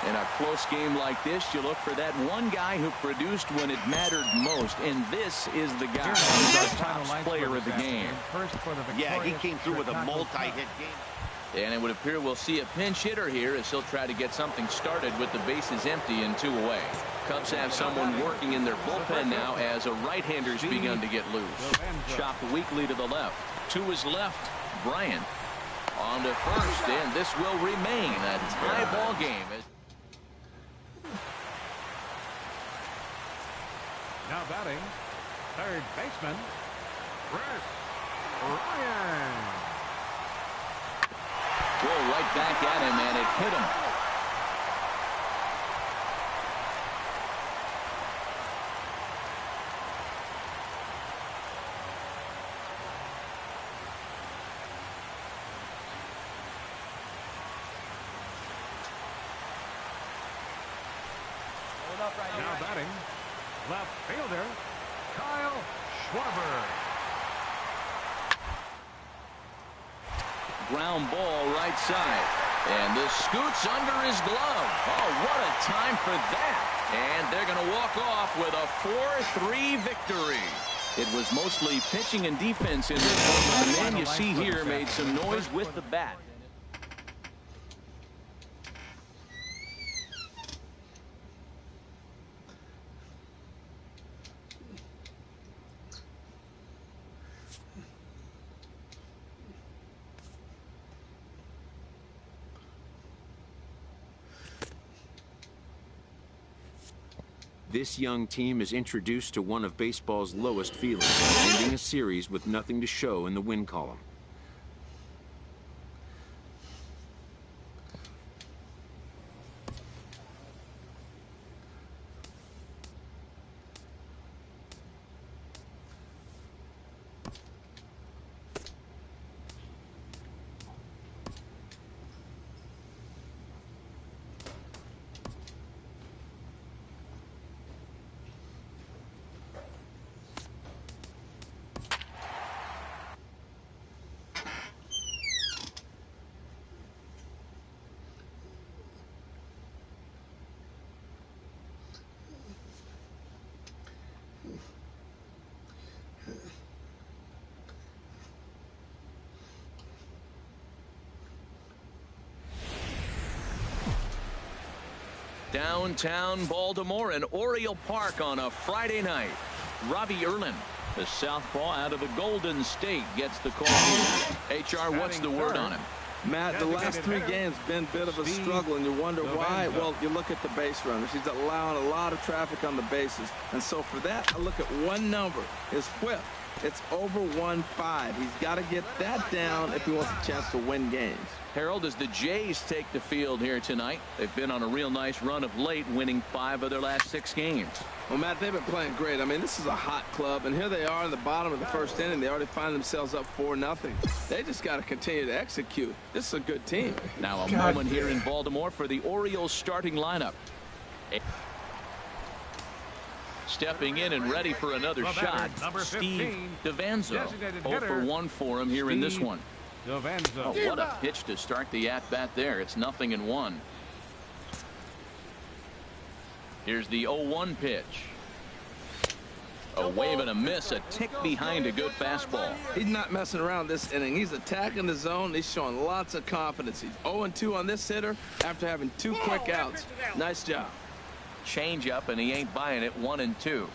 In a close game like this, you look for that one guy who produced when it mattered most, and this is the guy who's our top player of the game. Yeah, he came through with a multi-hit game. And it would appear we'll see a pinch hitter here as he'll try to get something started with the bases empty and 2 away. Cubs have someone working in their bullpen now as a right-hander's begun to get loose. Chopped weakly to the left. To his left, Bryant. On to first, and this will remain a tie ball game. Now batting, third baseman, Chris Ryan. Roll right back at him, and it hit him. Now batting, left fielder, Kyle Schwarber. Ground ball right side. And this scoots under his glove. Oh, what a time for that. And they're going to walk off with a 4-3 victory. It was mostly pitching and defense in this one, but the man you see here made some noise with the bat. This young team is introduced to one of baseball's lowest feelings, ending a series with nothing to show in the win column. Downtown Baltimore and Oriole Park on a Friday night. Robbie Erlin, the southpaw out of the Golden State, gets the call here. HR, what's the word on him? Matt, the last 3 games been a bit of a struggle, and you wonder why. Well, you look at the base runners. He's allowing a lot of traffic on the bases. And so for that, I look at one number, his whip. It's over 1.5. He's got to get that down if he wants a chance to win games. Harold, as the Jays take the field here tonight, they've been on a real nice run of late, winning 5 of their last 6 games. Well, Matt, they've been playing great. I mean, this is a hot club, and here they are in the bottom of the first inning. They already find themselves up 4-0. They just got to continue to execute. This is a good team. Now a moment here in Baltimore for the Orioles starting lineup. Stepping in and ready for another shot, Steve DeVanzo. 0 for 1 for him here in this one. Oh, what a pitch to start the at-bat there. It's 0-1. Here's the 0-1 pitch. A wave and a miss, a tick behind a good fastball. He's not messing around this inning. He's attacking the zone. He's showing lots of confidence. He's 0-2 on this hitter after having 2 quick outs. Nice job. Change up, and he ain't buying it. 1-2.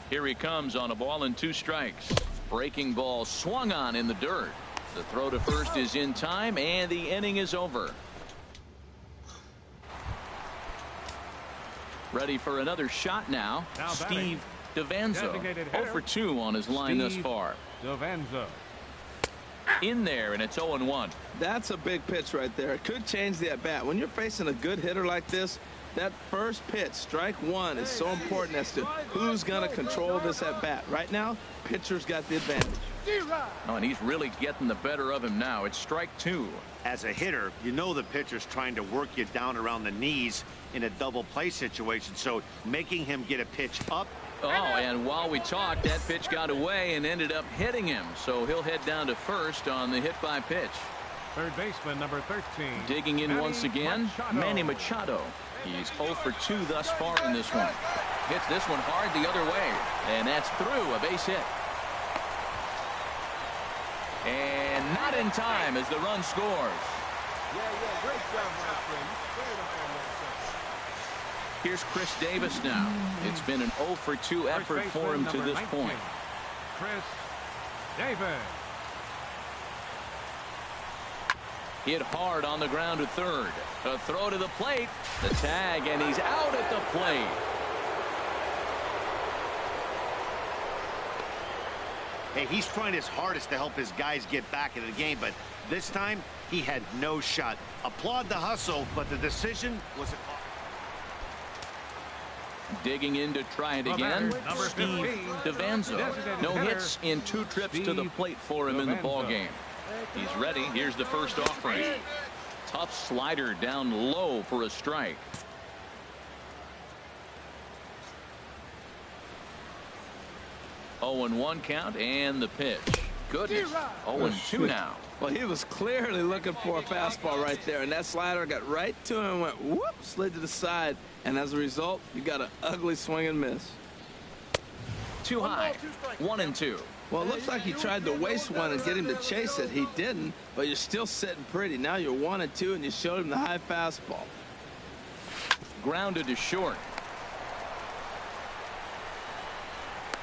Here he comes on a ball and 2 strikes. Breaking ball swung on in the dirt. The throw to first is in time, and the inning is over. Ready for another shot now. Steve DeVanzo. 0 for 2 on his line thus far. DeVanzo. In there, and it's 0-1. That's a big pitch right there. It could change the at-bat. When you're facing a good hitter like this, that first pitch, strike 1, is so important as to who's going to control this at-bat. Right now, pitcher's got the advantage. Oh, and he's really getting the better of him now. It's strike 2. As a hitter, you know the pitcher's trying to work you down around the knees in a double play situation, so making him get a pitch up. Oh, and while we talked, that pitch got away and ended up hitting him, so he'll head down to first on the hit by pitch. Third baseman number 13. Digging in once again, Manny Machado. He's 0 for 2 thus far in this one. Hits this one hard the other way, and that's through, a base hit. And not in time as the run scores. Great job, my friend. Here's Chris Davis now. It's been an 0 for 2 effort for him to this point. Chris Davis. Hit hard on the ground to third. A throw to the plate. The tag, and he's out at the plate. Hey, he's trying his hardest to help his guys get back in the game, but this time he had no shot. Applaud the hustle, but the decision was a call. Digging in to try it again, Steve DeVanzo. No hits in 2 trips to the plate for him in the ball game. He's ready. Here's the first offering. Tough slider down low for a strike. 0-1 count, and the pitch. Goodness, 0-2 now. Well, he was clearly looking for a fastball right there, and that slider got right to him and went whoop, slid to the side, and as a result, you got an ugly swing and miss. Too high. 1-2. Well, it looks like he tried to waste one and get him to chase it. He didn't, but you're still sitting pretty. Now you're 1-2, and you showed him the high fastball. Grounded to short.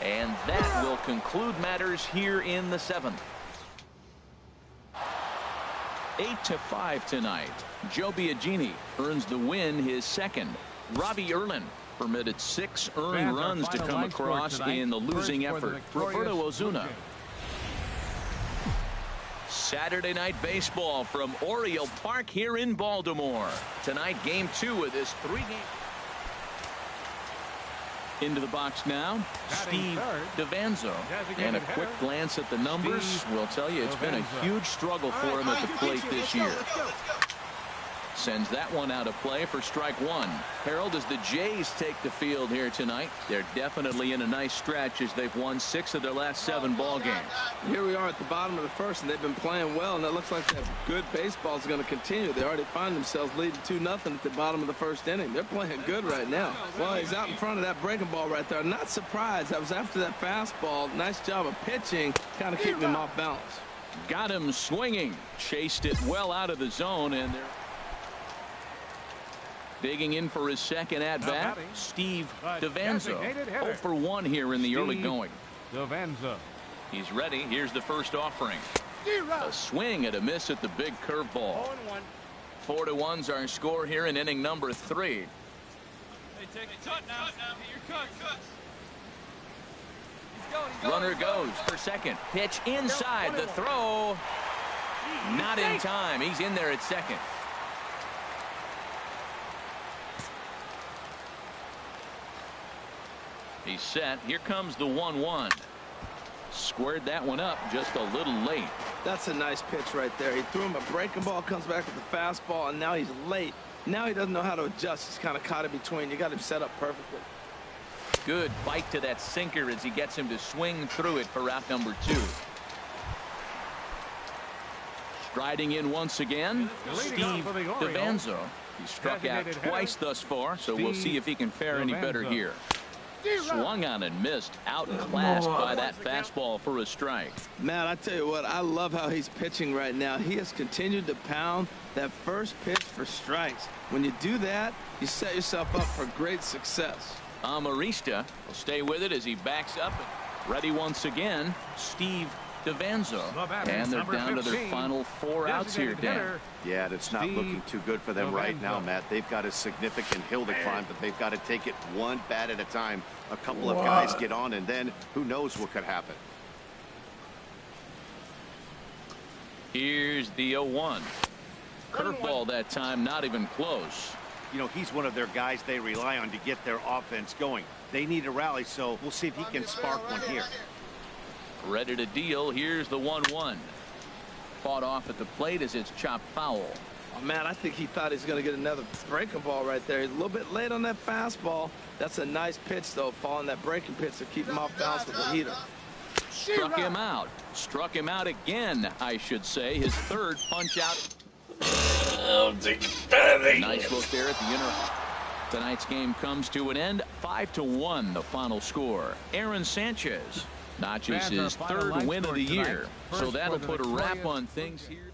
And that will conclude matters here in the 7th. 8-5 tonight. Joe Biagini earns the win, his second. Robbie Erlin permitted 6 earned runs to come across in the losing effort. Roberto Ozuna. Saturday night baseball from Oriole Park here in Baltimore. Tonight, game 2 of this 3-game. Into the box now, Steve DeVanzo. And a quick glance at the numbers will tell you it's been a huge struggle for him at the plate this year. Sends that one out of play for strike 1. Harold, as the Jays take the field here tonight, they're definitely in a nice stretch as they've won 6 of their last 7 ball games. Here we are at the bottom of the first, and they've been playing well, and it looks like that good baseball is going to continue. They already find themselves leading 2-0 at the bottom of the first inning. They're playing good right now. Well, he's out in front of that breaking ball right there. Not surprised. That was after that fastball. Nice job of pitching, kind of keeping him off balance. Got him swinging. Chased it well out of the zone, and they're Digging in for his second at-bat, Steve Devanzo. 0 for 1 here in the early going. Devanzo. He's ready. Here's the first offering. A swing and a miss at the big curveball. 4-1's our score here in inning number 3. Hey, take a cut now. Get your cut. Runner goes for second. Pitch inside. The throw. Not in time. He's in there at second. He's set. Here comes the 1-1. Squared that one up just a little late. That's a nice pitch right there. He threw him a breaking ball, comes back with the fastball, and now he's late. Now he doesn't know how to adjust. He's kind of caught in between. You got him set up perfectly. Good bite to that sinker as he gets him to swing through it for out number 2. Striding in once again, Steve Devanzo. He struck out twice thus far, so we'll see if he can fare any better here. Swung on and missed, outclassed by that fastball for a strike. Man, I tell you what, I love how he's pitching right now. He has continued to pound that first pitch for strikes. When you do that, you set yourself up for great success. Amarista will stay with it as he backs up. Ready once again, Steve Devanzo. And they're down to their final 4 outs here, Dan. Yeah, it's not looking too good for them right now, Matt. They've got a significant hill to climb, but they've got to take it one bat at a time. A couple of guys get on, and then who knows what could happen. Here's the 0-1. Curveball that time, not even close. You know, he's one of their guys they rely on to get their offense going. They need a rally, so we'll see if he can spark one here. Ready to deal. Here's the 1-1. Fought off at the plate as it's chopped foul. Oh, man, I think he thought he was going to get another breaking ball right there. He's a little bit late on that fastball. That's a nice pitch, though, following that breaking pitch to keep him off balance with the heater. Struck him out. Struck him out again, I should say. His third punch out. Nice look there at the inner. Tonight's game comes to an end. 5-1, the final score. Aaron Sanchez notches his third win of the year. So that'll put a wrap on things here.